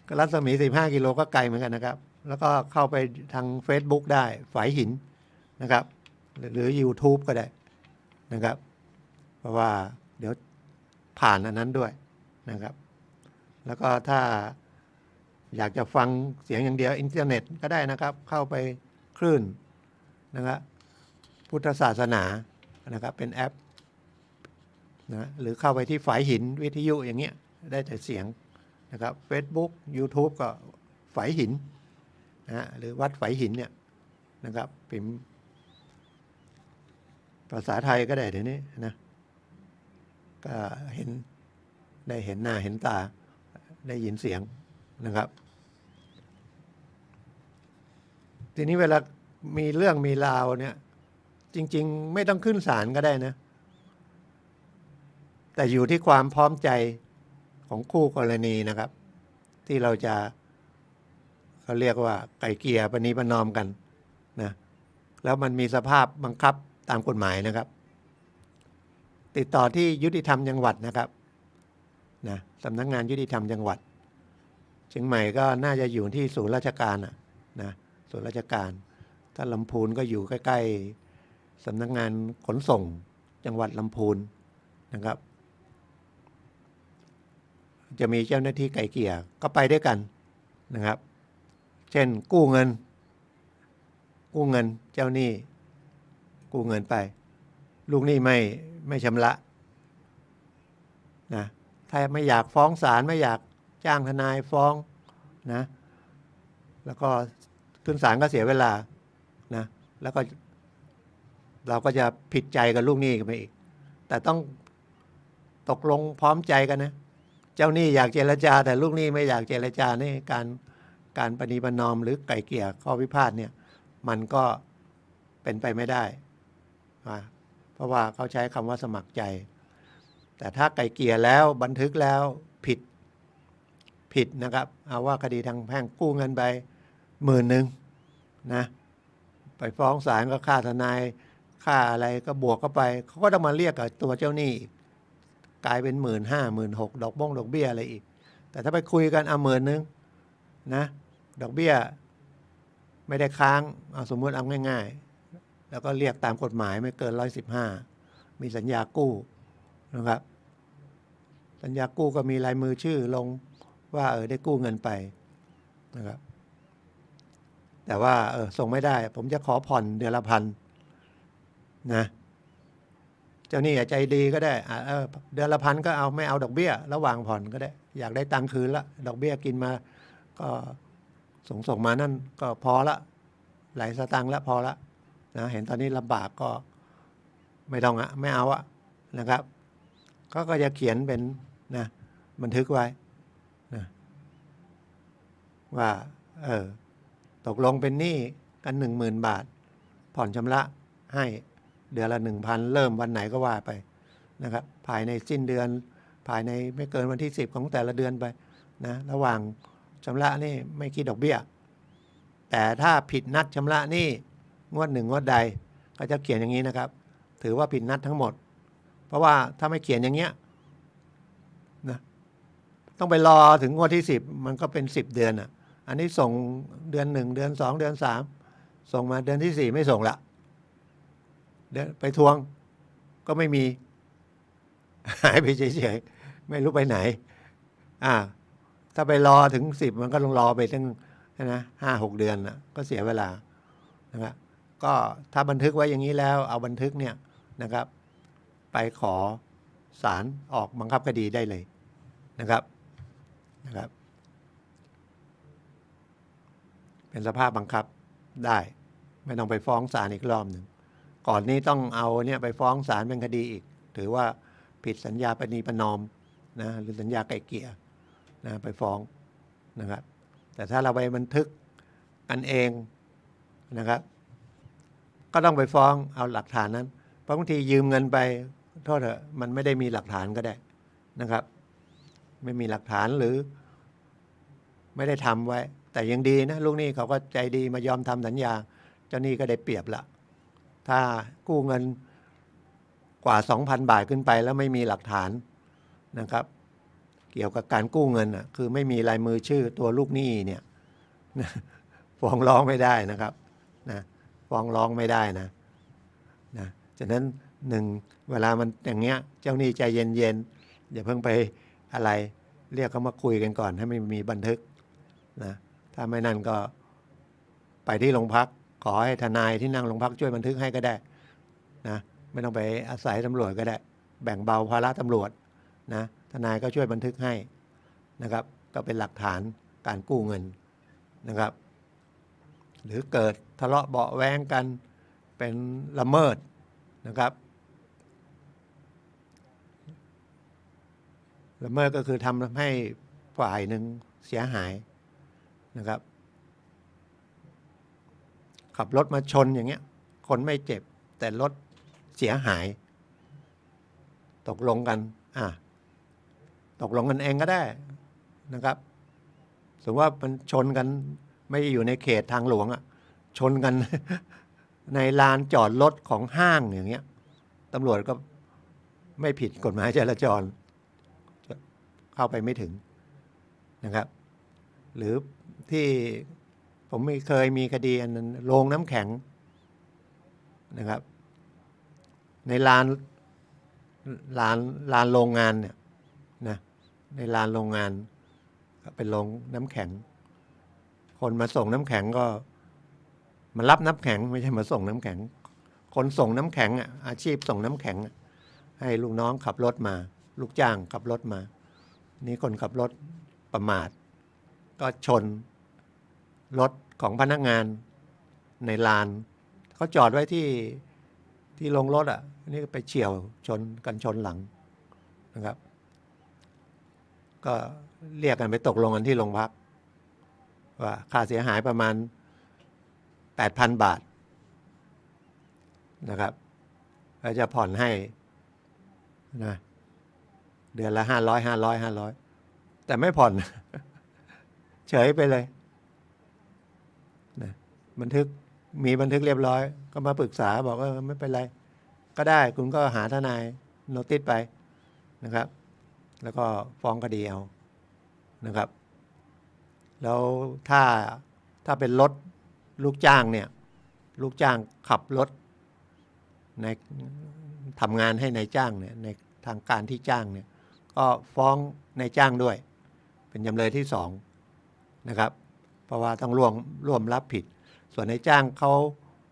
[SPEAKER 1] ก็รัศมี15 กิโลก็ไกลเหมือนกันนะครับแล้วก็เข้าไปทาง Facebook ได้ฝายหินนะครับหรือ YouTube ก็ได้นะครับเพราะว่าเดี๋ยวผ่านอันนั้นด้วยนะครับแล้วก็ถ้าอยากจะฟังเสียงอย่างเดียวอินเทอร์เน็ตก็ได้นะครับเข้าไปคลื่นนะครับพุทธศาสนานะครับเป็นแอป นะหรือเข้าไปที่ฝายหินวิทยุอย่างเงี้ยได้แต่เสียงนะครับ Facebook YouTube ก็ฝายหินนะหรือวัดฝายหินเนี่ยนะครับพิมพ์ภาษาไทยก็ได้เดี๋ยวนี้นะก็เห็นได้เห็นหน้าเห็นตาได้ยินเสียงนะครับ ทีนี้เวลามีเรื่องมีราวเนี่ยจริงๆไม่ต้องขึ้นศาลก็ได้นะแต่อยู่ที่ความพร้อมใจของคู่กรณีนะครับ ที่เราจะเขาเรียกว่าไกล่เกลี่ยประนีประนอมกันนะแล้วมันมีสภาพบังคับตามกฎหมายนะครับ ติดต่อที่ยุติธรรมจังหวัดนะครับนะสำนักงานยุติธรรมจังหวัดเชียงใหม่ก็น่าจะอยู่ที่ศูนย์ราชการนะศูนย์ราชการถ้าลำพูนก็อยู่ใกล้ๆสำนักงานขนส่งจังหวัดลำพูนนะครับ จะมีเจ้าหน้าที่ไกล่เกลี่ยก็ไปด้วยกันนะครับ เช่นกู้เงินเจ้าหนี้กู้เงินไปลูกหนี้ไม่ชำระนะถ้าไม่อยากฟ้องศาลไม่อยากจ้างทนายฟ้องนะแล้วก็ขึ้นศาลก็เสียเวลานะแล้วก็เราก็จะผิดใจกับลูกหนี้กันไปอีกแต่ต้องตกลงพร้อมใจกันนะเจ้าหนี้อยากเจรจาแต่ลูกหนี้ไม่อยากเจรจานี่การประนีประนอมหรือไกล่เกลี่ยข้อพิพาทเนี่ยมันก็เป็นไปไม่ได้เพราะว่าเขาใช้คำว่าสมัครใจแต่ถ้าไกล่เกลี่ยแล้วบันทึกแล้วผิดนะครับเอาว่าคดีทางแพ่งกู้เงินไป10,000นะไปฟ้องศาลก็ค่าทนายค่าอะไรก็บวกเข้าไปเขาก็ต้องมาเรียกกับตัวเจ้าหนี้กลายเป็น15,000 16,000ดอกเบี้ยอะไรอีกแต่ถ้าไปคุยกัน10,000นะดอกเบี้ยไม่ได้ค้างเอาสมมติเอาง่ายๆแล้วก็เรียกตามกฎหมายไม่เกิน115มีสัญญากู้นะครับสัญญากู้ก็มีลายมือชื่อลงว่าได้กู้เงินไปนะครับแต่ว่าส่งไม่ได้ผมจะขอผ่อนเดือนละ1,000นะเจ้าหนี้ใจดีก็ได้เดือนละ1,000ก็เอาไม่เอาดอกเบี้ยระหว่างผ่อนก็ได้อยากได้ตังค์คืนละดอกเบี้ยกินมาก็ส่งมานั่นก็พอละหลายสตางค์ละพอละนะเห็นตอนนี้ลำบากก็ไม่ต้องไม่เอานะครับก็จะเขียนเป็นนะบันทึกไว้นะว่าตกลงเป็นหนี้กัน10,000 บาทผ่อนชำระให้เดือนละ 1,000 เริ่มวันไหนก็ว่าไปนะครับภายในสิ้นเดือนภายในไม่เกินวันที่10ของแต่ละเดือนไปนะระหว่างชำระนี่ไม่คิดดอกเบี้ยแต่ถ้าผิดนัดชำระนี่งวด1งวดใดเขาจะเขียนอย่างนี้นะครับถือว่าผิดนัดทั้งหมดเพราะว่าถ้าไม่เขียนอย่างเงี้ยนะต้องไปรอถึงงวดที่10มันก็เป็น10เดือนอันนี้ส่งเดือน1เดือน2เดือน3ส่งมาเดือนที่4ไม่ส่งละเดี๋ยวไปทวงก็ไม่มีหายไปเฉยๆไม่รู้ไปไหนถ้าไปรอถึง10มันก็ต้องรอไปตั้งนะ5-6 เดือนก็เสียเวลานะครับก็ถ้าบันทึกไว้อย่างนี้แล้วเอาบันทึกเนี่ยนะครับไปขอศาลออกบังคับคดีได้เลยนะครับเป็นสภาพบังคับได้ไม่ต้องไปฟ้องศาลอีกรอบหนึ่งก่อนนี้ต้องเอาเนี่ยไปฟ้องศาลเป็นคดีอีกถือว่าผิดสัญญาประนีประนอมนะหรือสัญญาไกล่เกลี่ยนะไปฟ้องนะครับแต่ถ้าเราไปบันทึกกันเองนะครับก็ต้องไปฟ้องเอาหลักฐานนั้นเพราะบางทียืมเงินไปโทษเถอะมันไม่ได้มีหลักฐานก็ได้นะครับไม่มีหลักฐานหรือไม่ได้ทำไว้แต่ยังดีนะลูกหนี้เขาก็ใจดีมายอมทำสัญญาเจ้าหนี้ก็ได้เปรียบละถ้ากู้เงินกว่า 2,000 บาทขึ้นไปแล้วไม่มีหลักฐานนะครับเกี่ยวกับการกู้เงินคือไม่มีลายมือชื่อตัวลูกหนี้เนี่ยฟ้องร้องไม่ได้นะครับนะฟ้องร้องไม่ได้นะฉะนั้น1เวลามันอย่างเงี้ยเจ้าหนี้ใจเย็นๆอย่าเพิ่งไปอะไรเรียกเขามาคุยกันก่อนให้ไม่มีบันทึกนะถ้าไม่นั่นก็ไปที่โรงพักขอให้ทนายที่นั่งโรงพักช่วยบันทึกให้ก็ได้นะไม่ต้องไปอาศัยตำรวจก็ได้ แบ่งเบาภาระตำรวจนะทนายก็ช่วยบันทึกให้นะครับก็เป็นหลักฐานการกู้เงินนะครับหรือเกิดทะเลาะเบาะแว้งกันเป็นละเมิดนะครับละเมิดก็คือทำให้ฝ่ายหนึ่งเสียหายนะครับขับรถมาชนอย่างเงี้ยคนไม่เจ็บแต่รถเสียหายตกลงกันตกลงกันเองก็ได้นะครับสมมติว่ามันชนกันไม่ได้อยู่ในเขตทางหลวงชนกัน ในลานจอดรถของห้างอย่างเงี้ยตำรวจก็ไม่ผิดกฎหมายจราจรเข้าไปไม่ถึงนะครับหรือที่ผมเคยมีคดีอันนั้นโรงน้ำแข็งนะครับในลานโรงงานเนี่ยนะในลานโรงงานเป็นโรงน้ำแข็งคนมาส่งน้ำแข็งก็มารับน้ำแข็งไม่ใช่มาส่งน้ำแข็งคนส่งน้ำแข็งอาชีพส่งน้ำแข็งให้ลูกน้องขับรถมาลูกจ้างขับรถมานี่คนขับรถประมาทก็ชนรถของพนักงานในลานเขาจอดไว้ที่ลงรถนี่ไปเฉี่ยวชนกันชนหลังนะครับก็เรียกกันไปตกลงกันที่โรงพักว่าค่าเสียหายประมาณ 8,000 บาทนะครับแล้วจะผ่อนให้นะเดือนละ500แต่ไม่ผ่อน เฉยไปเลยนะมีบันทึกเรียบร้อยก็มาปรึกษาบอกว่าไม่เป็นไรก็ได้คุณก็หาทนายโนติสไปนะครับแล้วก็ฟ้องคดีเอานะครับแล้วถ้าเป็นรถลูกจ้างเนี่ยลูกจ้างขับรถในทำงานให้นายจ้างเนี่ยในทางการที่จ้างเนี่ยก็ฟ้องนายจ้างด้วยเป็นจำเลยที่สองนะครับเพราะว่าต้องร่วมรับผิดส่วนนายจ้างเขา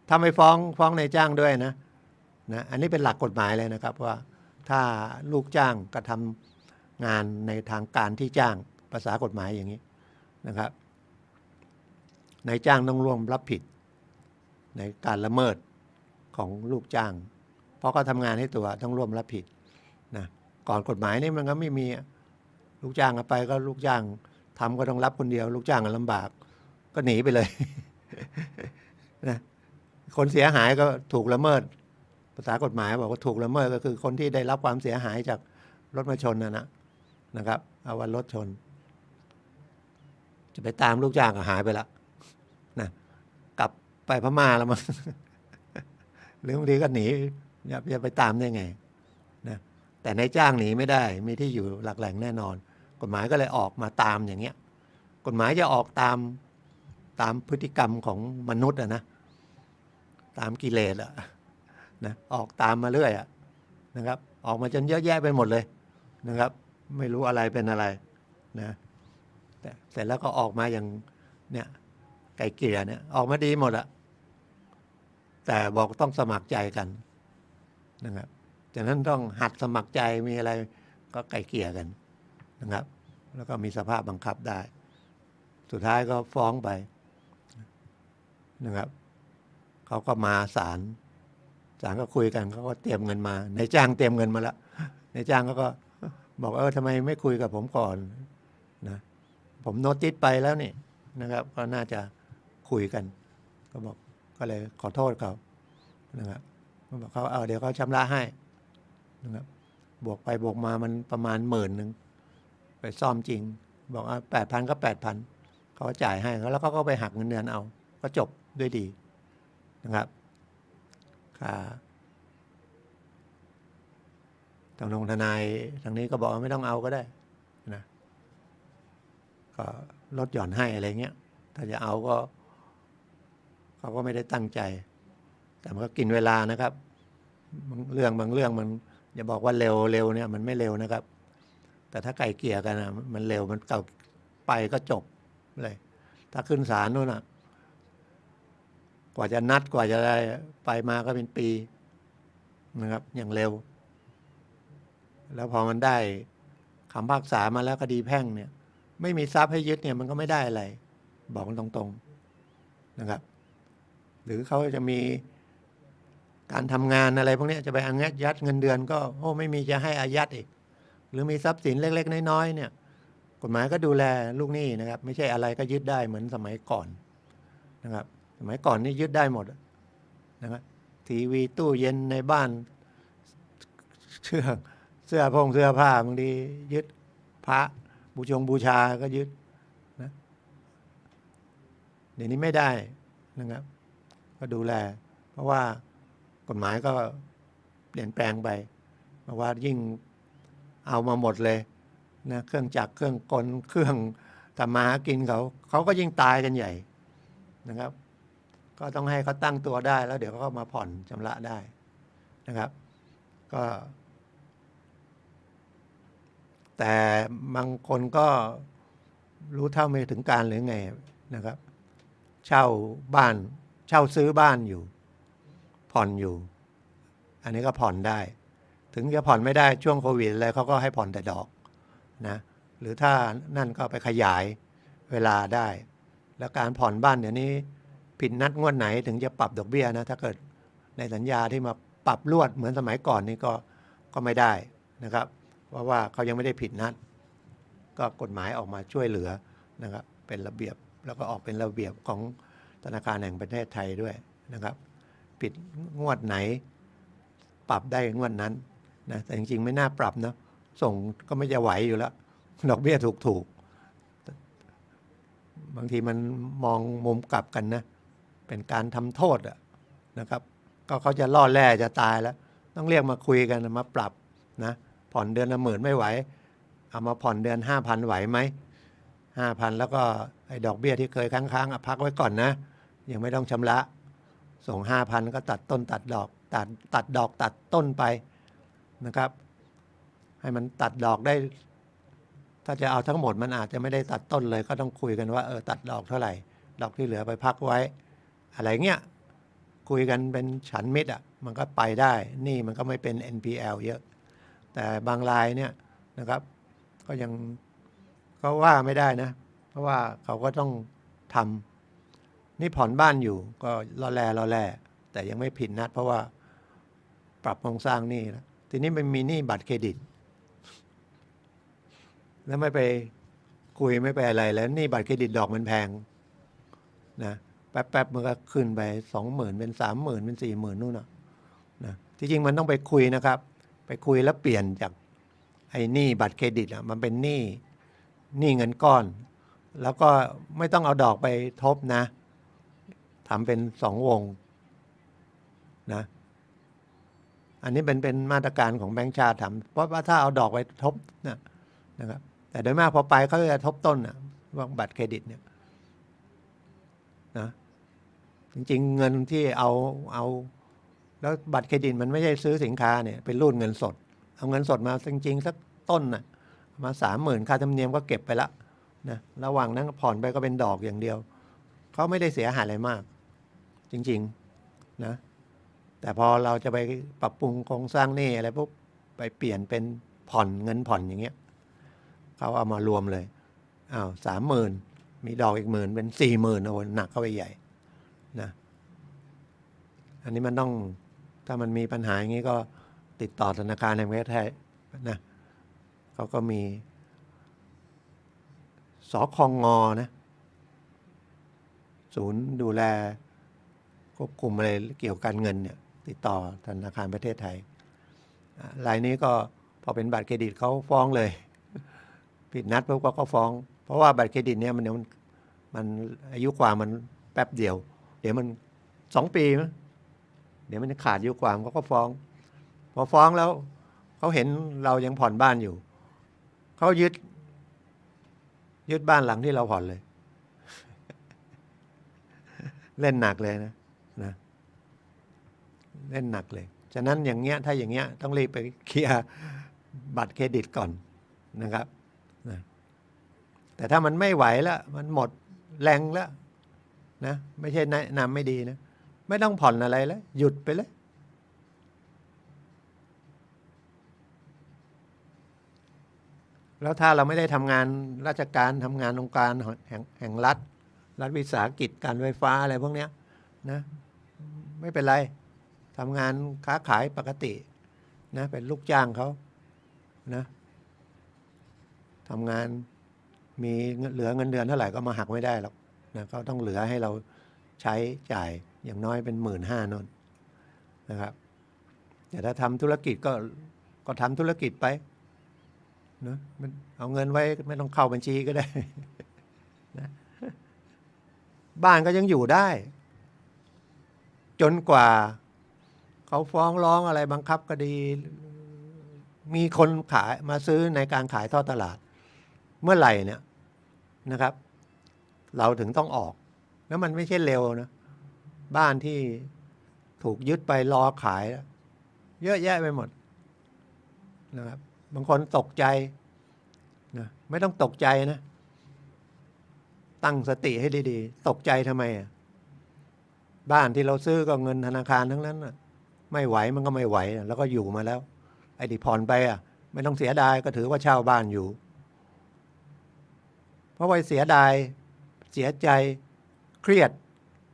[SPEAKER 1] ถ้าไม่ฟ้องนายจ้างด้วยนะอันนี้เป็นหลักกฎหมายเลยนะครับว่าถ้าลูกจ้างกระทำงานในทางการที่จ้างภาษากฎหมายอย่างนี้นะครับนายจ้างต้องร่วมรับผิดในการละเมิดของลูกจ้างเพราะเขาทำงานให้ตัวต้องร่วมรับผิดนะก่อนกฎหมายนี่มันก็ไม่มีลูกจ้างไปก็ลูกจ้างทำก็ต้องรับคนเดียวลูกจ้างลำบากก็หนีไปเลย นะคนเสียหายก็ถูกละเมิดภาษากฎหมายบอกว่าถูกละเมิดก็คือคนที่ได้รับความเสียหายจากรถมาชนนะครับเอาว่ารถชนจะไปตามลูกจ้างก็หายไปละนะกลับไปพม่าแล้วมั้ง หรือบางทีก็หนีจะไปตามได้ไงนะแต่นายจ้างหนีไม่ได้มีที่อยู่หลักแหล่งแน่นอนกฎหมายก็เลยออกมาตามอย่างเงี้ยกฎหมายจะออกตามพฤติกรรมของมนุษย์นะตามกิเลสนะออกตามมาเรื่อยนะครับออกมาจนเยอะแยะไปหมดเลยนะครับไม่รู้อะไรเป็นอะไรนะแต่เสร็จแล้วก็ออกมาอย่างเนี่ยไก่เกลี่ยเนี่ยออกมาดีหมดแต่บอกต้องสมัครใจกันนะครับจากนั้นต้องหัดสมัครใจมีอะไรก็ไก่เกลี่ยกันนะครับแล้วก็มีสภาพบังคับได้สุดท้ายก็ฟ้องไปนะครับเขาก็มาศาลก็คุยกันเขาก็เตรียมเงินมานายจ้างเตรียมเงินมาแล้วนายจ้างก็บอกทำไมไม่คุยกับผมก่อนนะผมโน้ติสไปแล้วนี่นะครับก็น่าจะคุยกันก็บอกก็เลยขอโทษเขานะครับบอกเขาเดี๋ยวเขาชำระให้นะครับบวกไปบวกมามันประมาณ10,000ไปซ่อมจริงบอก8,000ก็8,000เขาจ่ายให้แล้วเขาก็ไปหักเงินเดือนเอาก็จบด้วยดีนะครับทางทนายทางนี้ก็บอกไม่ต้องเอาก็ได้นะก็ลดหย่อนให้อะไรเงี้ยถ้าจะเอาก็เขาก็ไม่ได้ตั้งใจแต่มันก็กินเวลานะครับบางเรื่องมันอย่าบอกว่าเร็วเนี่ยมันไม่เร็วนะครับแต่ถ้าไกลเกลี่ยกันมันเร็วมันเก่าไปก็จบเลยถ้าขึ้นศาลนู่นกว่าจะนัดกว่าจะได้ไปมาก็เป็นปีนะครับอย่างเร็ว แล้วพอมันได้คำพิพากษามาแล้วคดีแพ่งเนี่ย ไม่มีทรัพย์ให้ยึดเนี่ยมันก็ไม่ได้อะไร บอกมันตรงๆนะครับ หรือเขาจะมีการทำงานอะไรพวกนี้จะไปอายัดเงินเดือนก็โอ้ไม่มีจะให้อายัดอีก หรือมีทรัพย์สินเล็กๆน้อยๆเนี่ย กฎหมายก็ดูแลลูกหนี้นะครับ ไม่ใช่อะไรก็ยึดได้เหมือนสมัยก่อนนะครับ สมัยก่อนนี่ยึดได้หมดนะครับทีวีตู้เย็นในบ้านเสื้อผ้าบางทียึดพระบูชาก็ยึดนะเดี๋ยวนี้ไม่ได้นะครับ ก็ดูแล เพราะว่ากฎหมายก็เปลี่ยนแปลงไปเพราะว่ายิ่งเอามาหมดเลยนะเครื่องจักรเครื่องกลเครื่องทำมาหากินเขาก็ยิ่งตายกันใหญ่นะครับ ก็ต้องให้เขาตั้งตัวได้แล้วเดี๋ยวเขาก็มาผ่อนชำระได้นะครับ ก็แต่บางคนก็รู้เท่าไม่ถึงการหรือไงนะครับ เช่าบ้านเช่าซื้อบ้านอยู่ผ่อนอยู่ อันนี้ก็ผ่อนได้ ถึงจะผ่อนไม่ได้ช่วงโควิดอะไรเขาก็ให้ผ่อนแต่ดอกนะหรือถ้านั่นก็ไปขยายเวลาได้ แล้วการผ่อนบ้านเดี๋ยวนี้ผิดนัดงวดไหนถึงจะปรับดอกเบี้ยนะถ้าเกิดในสัญญาที่มาปรับลวดเหมือนสมัยก่อนนี่ก็ไม่ได้นะครับ เพราะว่าเขายังไม่ได้ผิดนัด ก็กฎหมายออกมาช่วยเหลือนะครับ เป็นระเบียบแล้วก็ออกเป็นระเบียบของธนาคารแห่งประเทศไทยด้วยนะครับ ผิดงวดไหนปรับได้งวดนั้นนะแต่จริงๆไม่น่าปรับนะส่งก็ไม่จะไหวอยู่แล้วดอกเบี้ยถูกบางทีมันมองมุมกลับกันนะเป็นการทำโทษนะครับ ก็เขาจะล่อแร่จะตายแล้ว ต้องเรียกมาคุยกันมาปรับนะผ่อนเดือนละ10,000ไม่ไหวเอามาผ่อนเดือน 5,000 ไหวไหม 5,000 แล้วก็ไอ้ดอกเบี้ยที่เคยค้างๆพักไว้ก่อนนะยังไม่ต้องชำระส่ง 5,000 ก็ตัดต้นตัดดอกตัดดอกตัดต้นไปนะครับ ให้มันตัดดอกได้ ถ้าจะเอาทั้งหมดมันอาจจะไม่ได้ตัดต้นเลยก็ต้องคุยกันว่าตัดดอกเท่าไหร่ดอกที่เหลือไปพักไว้อะไรเงี้ยคุยกันเป็นฉันมิตรมันก็ไปได้นี่มันก็ไม่เป็น NPL เยอะแต่บางรายเนี่ยนะครับก็ยังก็ว่าไม่ได้นะเพราะว่าเขาก็ต้องทำนี่ผ่อนบ้านอยู่ก็รอแลแต่ยังไม่ผิดนัดเพราะว่าปรับโครงสร้างหนี้แล้วทีนี้มันมีหนี้บัตรเครดิตแล้วไม่ไปคุยไม่ไปอะไรแล้วนี่บัตรเครดิตดอกมันแพงนะแป๊บมันก็ขึ้นไป 20,000 เป็น 30,000 เป็น 40,000 นู่นนะที่จริงมันต้องไปคุยนะครับไปคุยแล้วเปลี่ยนจากไอ้หนี้บัตรเครดิตมันเป็นหนี้เงินก้อนแล้วก็ไม่ต้องเอาดอกไปทบนะทำเป็น2 วงนะอันนี้เป็นมาตรการของแบงก์ชาติทำเพราะว่าถ้าเอาดอกไปทบนะครับแต่โดยมากพอไปเขาจะทบต้นว่าบัตรเครดิตเนี่ยนะจริงๆเงินที่เอาแล้วบัตรเครดิตมันไม่ใช่ซื้อสินค้าเนี่ยเป็นรูดเงินสดเอาเงินสดมาจริงๆสักต้นมา 30,000 ค่าธรรมเนียมก็เก็บไปละนะระหว่างนั้นผ่อนไปก็เป็นดอกอย่างเดียวเขาไม่ได้เสียหายอะไรมากจริงๆนะแต่พอเราจะไปปรับปรุงโครงสร้างหนี้อะไรปุ๊บไปเปลี่ยนเป็นผ่อนเงินผ่อนอย่างเงี้ยเขาเอามารวมเลย30,000มีดอกอีก10,000เป็น 40,000โอ้หนักเข้าไปใหญ่นะอันนี้มันต้องถ้ามันมีปัญหาอย่างนี้ก็ติดต่อธนาคารแห่งประเทศไทยนะเขาก็มีสคงนะศูนย์ดูแลควบคุมอะไรเกี่ยวกับการเงินเนี่ยติดต่อธนาคารประเทศไทยรายนี้ก็พอเป็นบัตรเครดิตเขาฟ้องเลยผิดนัดปุ๊บก็ฟ้องเพราะว่าบัตรเครดิตเนี่ยมันอายุความมันแป๊บเดียวเดี๋ยวมัน2 ปีมั้ยเดี๋ยวมันขาดอายุความก็ฟ้องพอฟ้องแล้วเขาเห็นเรายังผ่อนบ้านอยู่เขายึดบ้านหลังที่เราผ่อนเลย เล่นหนักเลยนะเล่นหนักเลยฉะนั้นอย่างเงี้ยถ้าอย่างเงี้ยต้องรีบไปเคลียร์บัตรเครดิตก่อนนะครับแต่ถ้ามันไม่ไหวแล้วมันหมดแรงแล้วนะไม่ใช่แนะนำไม่ดีนะไม่ต้องผ่อนอะไรแล้วหยุดไปเลย แล้วถ้าเราไม่ได้ทำงานราชการทำงานองค์การแห่งรัฐวิสาหกิจการไฟฟ้าอะไรพวกเนี้ยนะไม่เป็นไรทำงานค้าขายปกตินะเป็นลูกจ้างเขานะทำงานมีเหลือเงินเดือนเท่าไหร่ก็มาหักไม่ได้หรอกนะเขาต้องเหลือให้เราใช้จ่ายอย่างน้อยเป็น15,000นนนะครับแต่ถ้าทำธุรกิจก็ทำธุรกิจไปนะมันเอาเงินไว้ไม่ต้องเข้าบัญชีก็ได้ นะบ้านก็ยังอยู่ได้ จนกว่าเขาฟ้องร้องอะไรบังคับคดีมีคนขายมาซื้อในการขายทอดตลาดเมื่อไหร่เนี่ยนะครับ เราถึงต้องออกแล้วมันไม่ใช่เร็วนะบ้านที่ถูกยึดไปรอขายเยอะแยะไปหมดนะครับบางคนตกใจนะไม่ต้องตกใจนะตั้งสติให้ดีๆตกใจทำไมอ่ะบ้านที่เราซื้อก็เงินธนาคารทั้งนั้นน่ะไม่ไหวมันก็ไม่ไหวแล้วก็อยู่มาแล้วไอ้ที่ผ่อนไปอ่ะไม่ต้องเสียดายก็ถือว่าเช่าบ้านอยู่เพราะว่าเสียดายเสียใจเครียด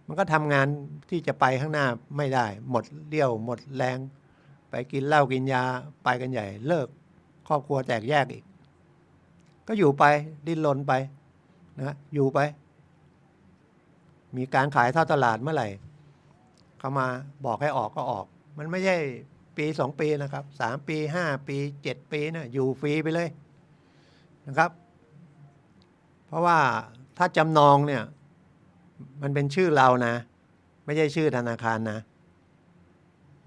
[SPEAKER 1] มันก็ทำงานที่จะไปข้างหน้าไม่ได้หมดเรี่ยวหมดแรงไปกินเหล้ากินยาไปกันใหญ่เลิกครอบครัวแตกแยกอีกก็อยู่ไปดิ้นรนไปนะอยู่ไปมีการขายทอดตลาดเมื่อไหร่เขามาบอกให้ออกก็ออกมันไม่ใช่ปี2 ปีนะครับ3 ปี5 ปี7 ปีนะอยู่ฟรีไปเลยนะครับเพราะว่าถ้าจำนองเนี่ยมันเป็นชื่อเรานะไม่ใช่ชื่อธนาคารนะ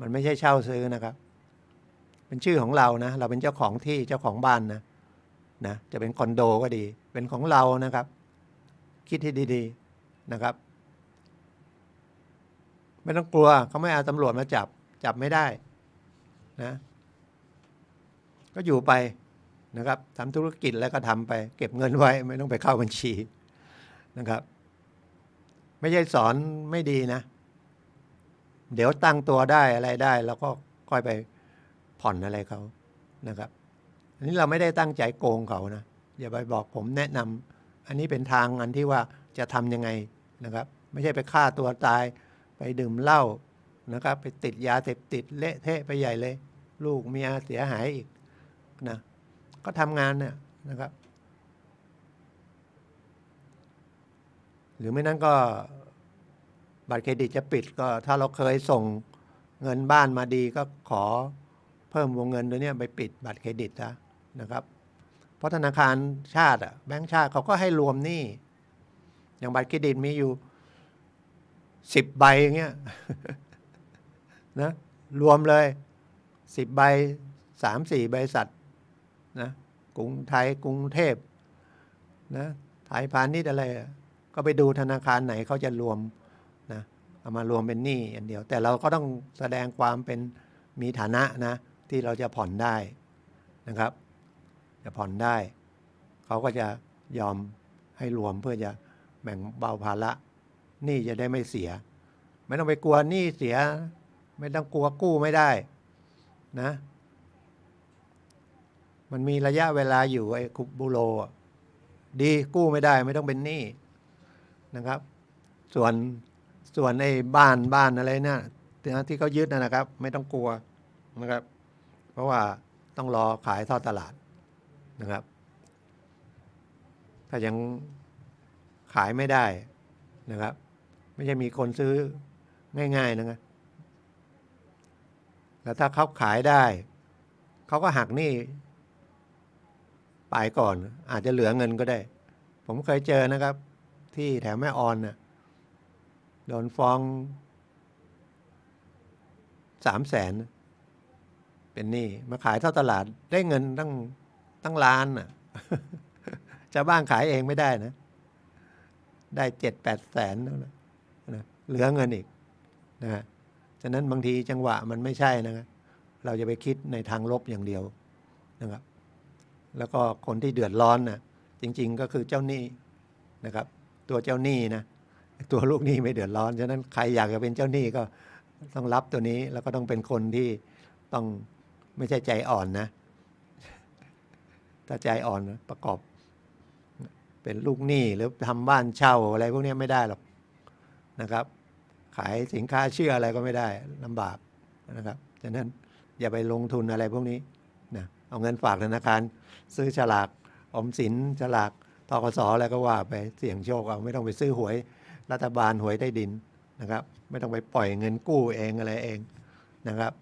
[SPEAKER 1] มันไม่ใช่เช่าซื้อนะครับเป็นชื่อของเรานะเราเป็นเจ้าของที่เจ้าของบ้านนะจะเป็นคอนโดก็ดีเป็นของเรานะครับคิดให้ดีๆนะครับไม่ต้องกลัวเขาไม่เอาตำรวจมาจับไม่ได้นะก็อยู่ไปนะครับทำธุรกิจแล้วก็ทำไปเก็บเงินไว้ไม่ต้องไปเข้าบัญชีนะครับไม่ใช่สอนไม่ดีนะเดี๋ยวตั้งตัวได้อะไรได้แล้วก็ค่อยไปผ่อนอะไรเขานะครับอันนี้เราไม่ได้ตั้งใจโกงเขานะอย่าไปบอกผมแนะนำอันนี้เป็นทางอันที่ว่าจะทำยังไงนะครับไม่ใช่ไปฆ่าตัวตายไปดื่มเหล้านะครับไปติดยาเสพติดเละเทะไปใหญ่เลยลูกเมียเสียหายอีกนะก็ทำงานเนี่ยนะครับหรือไม่นั้นก็บัตรเครดิตจะปิดก็ถ้าเราเคยส่งเงินบ้านมาดีก็ขอเพิ่มวงเงินตัวนี้ไปปิดบัตรเครดิตนะครับเพราะธนาคารชาติแบงก์ชาติเขาก็ให้รวมหนี้อย่างบัตรเครดิตมีอยู่10 ใบอย่างเงี้ย นะรวมเลย10 ใบ3-4 บริษัทนะกรุงไทยกรุงเทพนะไทยพาณิชย์อะไรก็ไปดูธนาคารไหนเขาจะรวมนะเอามารวมเป็นหนี้อันเดียวแต่เราก็ต้องแสดงความเป็นมีฐานะนะที่เราจะผ่อนได้นะครับจะผ่อนได้เขาก็จะยอมให้รวมเพื่อจะแบ่งเบาภาระหนี้จะได้ไม่เสียไม่ต้องไปกลัวหนี้เสียไม่ต้องกลัวกู้ไม่ได้นะมันมีระยะเวลาอยู่ไอ้คุบูโรดีกู้ไม่ได้ไม่ต้องเป็นหนี้นะครับส่วนไอ้บ้านอะไรเนี่ยที่เขายึดนะครับไม่ต้องกลัวนะครับเพราะว่าต้องรอขายทอดตลาดนะครับถ้ายังขายไม่ได้นะครับไม่ใช่มีคนซื้อง่ายๆนะครับแล้วถ้าเขาขายได้เขาก็หักหนี้ไปก่อนอาจจะเหลือเงินก็ได้ผมเคยเจอนะครับที่แถวแม่ออนน่ะโดนฟ้อง300,000เป็นหนี้มาขายทอดตลาดได้เงินตั้งล้านน่ะ ชาวบ้านขายเองไม่ได้นะได้ 7-8 แสนนะเหลือเงินอีกนะฮะฉะนั้นบางทีจังหวะมันไม่ใช่นะครับเราจะไปคิดในทางลบอย่างเดียวนะครับแล้วก็คนที่เดือดร้อนนะจริงๆก็คือเจ้าหนี้นะครับตัวเจ้าหนี้นะตัวลูกหนี้ไม่เดือดร้อนฉะนั้นใครอยากจะเป็นเจ้าหนี้ก็ต้องรับตัวนี้แล้วก็ต้องเป็นคนที่ต้องไม่ใช่ใจอ่อนนะ ถ้าใจอ่อนนะประกอบเป็นลูกหนี้หรือทำบ้านเช่าอะไรพวกนี้ไม่ได้หรอกนะครับ ขายสินค้าเชื่ออะไรก็ไม่ได้ลำบากนะครับฉะนั้นอย่าไปลงทุนอะไรพวกนี้นะเอาเงินฝากธนาคารซื้อฉลากออมสินฉลากธกสอะไรก็ว่าไปเสี่ยงโชคเอาไม่ต้องไปซื้อหวยรัฐบาลหวยใต้ดินนะครับไม่ต้องไปปล่อยเงินกู้เองอะไรเองนะครับ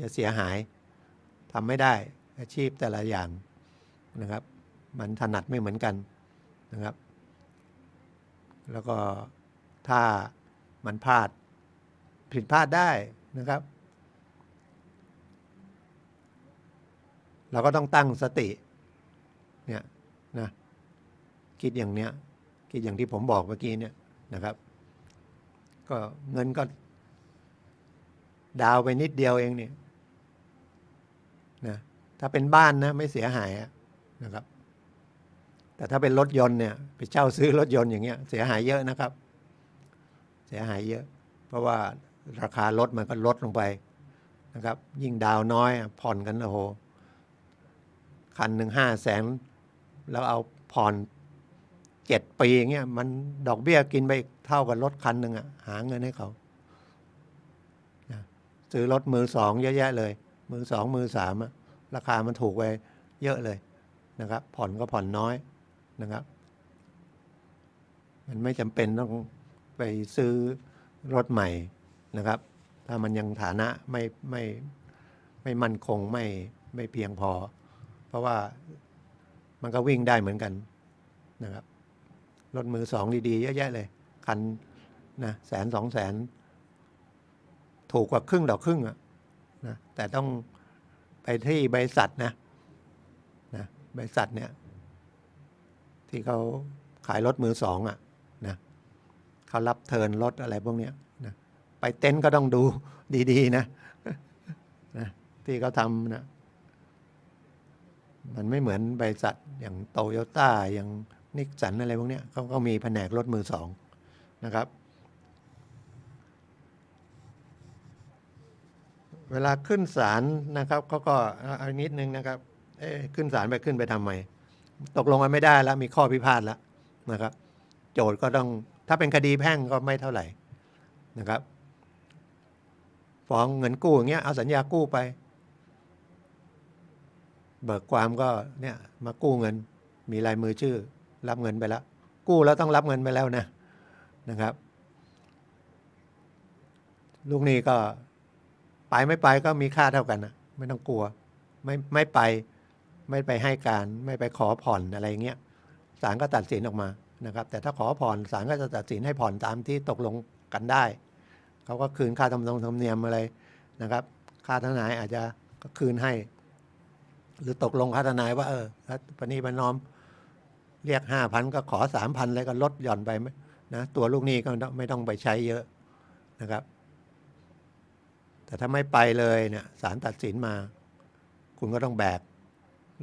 [SPEAKER 1] จะเสียหายทำไม่ได้อาชีพแต่ละอย่างนะครับมันถนัดไม่เหมือนกันนะครับแล้วก็ถ้ามันผิดพลาดได้นะครับเราก็ต้องตั้งสติเนี่ยนะคิดอย่างเนี้ยคิดอย่างที่ผมบอกเมื่อกี้เนี่ยนะครับก็เงินก็ดาวไปนิดเดียวเองเนี่ยนะถ้าเป็นบ้านนะไม่เสียหายนะครับแต่ถ้าเป็นรถยนต์เนี่ยไปเช่าซื้อรถยนต์อย่างเงี้ยเสียหายเยอะนะครับเสียหายเยอะเพราะว่าราคารถมันก็ลดลงไปนะครับยิ่งดาวน้อยผ่อนกันโอ้โหคันหนึ่ง500,000แล้วเอาผ่อน7 ปีอย่างเงี้ยมันดอกเบี้ยกินไปเท่ากับรถคันหนึ่งหาเงินให้เขาซื้อรถมือสองเยอะแยะเลยมือสองมือสามราคามันถูกไปเยอะเลยนะครับผ่อนก็ผ่อนน้อยนะครับมันไม่จำเป็นต้องไปซื้อรถใหม่นะครับถ้ามันยังฐานะไม่มั่นคงไม่เพียงพอเพราะว่ามันก็วิ่งได้เหมือนกันนะครับรถมือสองดีๆเยอะแยะเลยคันนะ100,000-200,000ถูกกว่าครึ่งต่อครึ่งนะแต่ต้องไปที่บริษัทนะบริษัทเนี่ยที่เขาขายรถมือสองนะเขารับเทิร์นรถอะไรพวกนี้นะไปเต็นท์ก็ต้องดูดีๆนะที่เขาทำนะมันไม่เหมือนบริษัทอย่างโตโยต้าอย่างนิกสันอะไรพวกนี้เขาก็มีแผนกรถมือสองนะครับเวลาขึ้นศาลนะครับเขาก็เอานิดนึงนะครับขึ้นศาลไปขึ้นไปทำไมตกลงกันไม่ได้แล้วมีข้อพิพาทแล้วนะครับโจทย์ก็ต้องถ้าเป็นคดีแพ่งก็ไม่เท่าไหร่นะครับฟ้องเงินกู้อย่างเงี้ยเอาสัญญากู้ไปเบิกความก็เนี่ยมากู้เงินมีลายมือชื่อรับเงินไปแล้วกู้แล้วต้องรับเงินไปแล้วนะครับลูกหนี้ก็ไปไม่ไปก็มีค่าเท่ากันนะไม่ต้องกลัวไม่ไปให้การไม่ไปขอผ่อนอะไรเงี้ยศาลก็ตัดสินออกมานะครับแต่ถ้าขอผ่อนศาลก็จะตัดสินให้ผ่อนตามที่ตกลงกันได้เขาก็คืนค่าธรรมเนียมอะไรนะครับค่าทนายอาจจะก็คืนให้หรือตกลงค่าทนายว่าปณีประนอมเรียก 5,000 ก็ขอ 3,000 อะไรก็ลดหย่อนไปนะตัวลูกหนี้ก็ไม่ต้องไปใช้เยอะนะครับแต่ถ้าไม่ไปเลยเนี่ยศาลตัดสินมาคุณก็ต้องแบก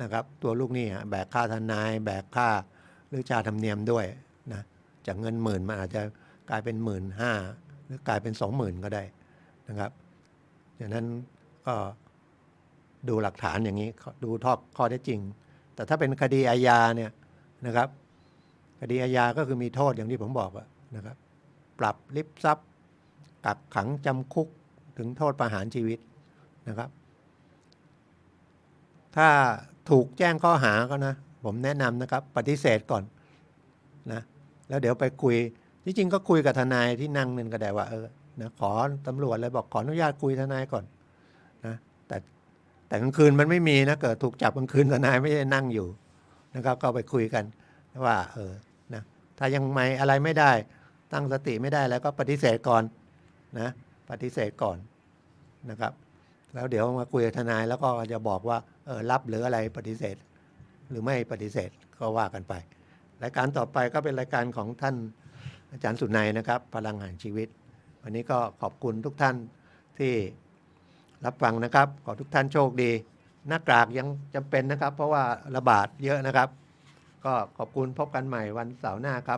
[SPEAKER 1] นะครับตัวลูกหนี้แบกค่าทนายแบกค่าหรือค่าธรรมเนียมด้วยนะจากเงิน10,000มันอาจจะกลายเป็น15,000หรือกลายเป็น20,000ก็ได้นะครับดังนั้นก็ดูหลักฐานอย่างนี้ดูข้อเท็จจริงแต่ถ้าเป็นคดีอาญาเนี่ยนะครับคดีอาญาก็คือมีโทษอย่างที่ผมบอกนะครับปรับลิบทรัพย์กักขังจำคุกถึงโทษประหารชีวิตนะครับถ้าถูกแจ้งข้อหาก็นะผมแนะนำนะครับปฏิเสธก่อนนะแล้วเดี๋ยวไปคุยจริงๆก็คุยกับทนายที่นั่งนั่นก็ได้ว่านะขอตำรวจเลยบอกขออนุญาตคุยทนายก่อนนะแต่กลางคืนมันไม่มีนะเกิดถูกจับกลางคืนทนายไม่ได้นั่งอยู่นะครับก็ไปคุยกันว่านะถ้ายังไม่อะไรไม่ได้ตั้งสติไม่ได้แล้วก็ปฏิเสธก่อนนะปฏิเสธก่อนนะครับแล้วเดี๋ยวมาคุยกับทนายแล้วก็จะบอกว่ารับหรืออะไรปฏิเสธหรือไม่ปฏิเสธก็ว่ากันไปรายการต่อไปก็เป็นรายการของท่านอาจารย์สุนัยนะครับพลังแห่งชีวิตวันนี้ก็ขอบคุณทุกท่านที่รับฟังนะครับขอทุกท่านโชคดีหน้ากากยังจำเป็นนะครับเพราะว่าระบาดเยอะนะครับก็ขอบคุณพบกันใหม่วันเสาร์หน้าครับ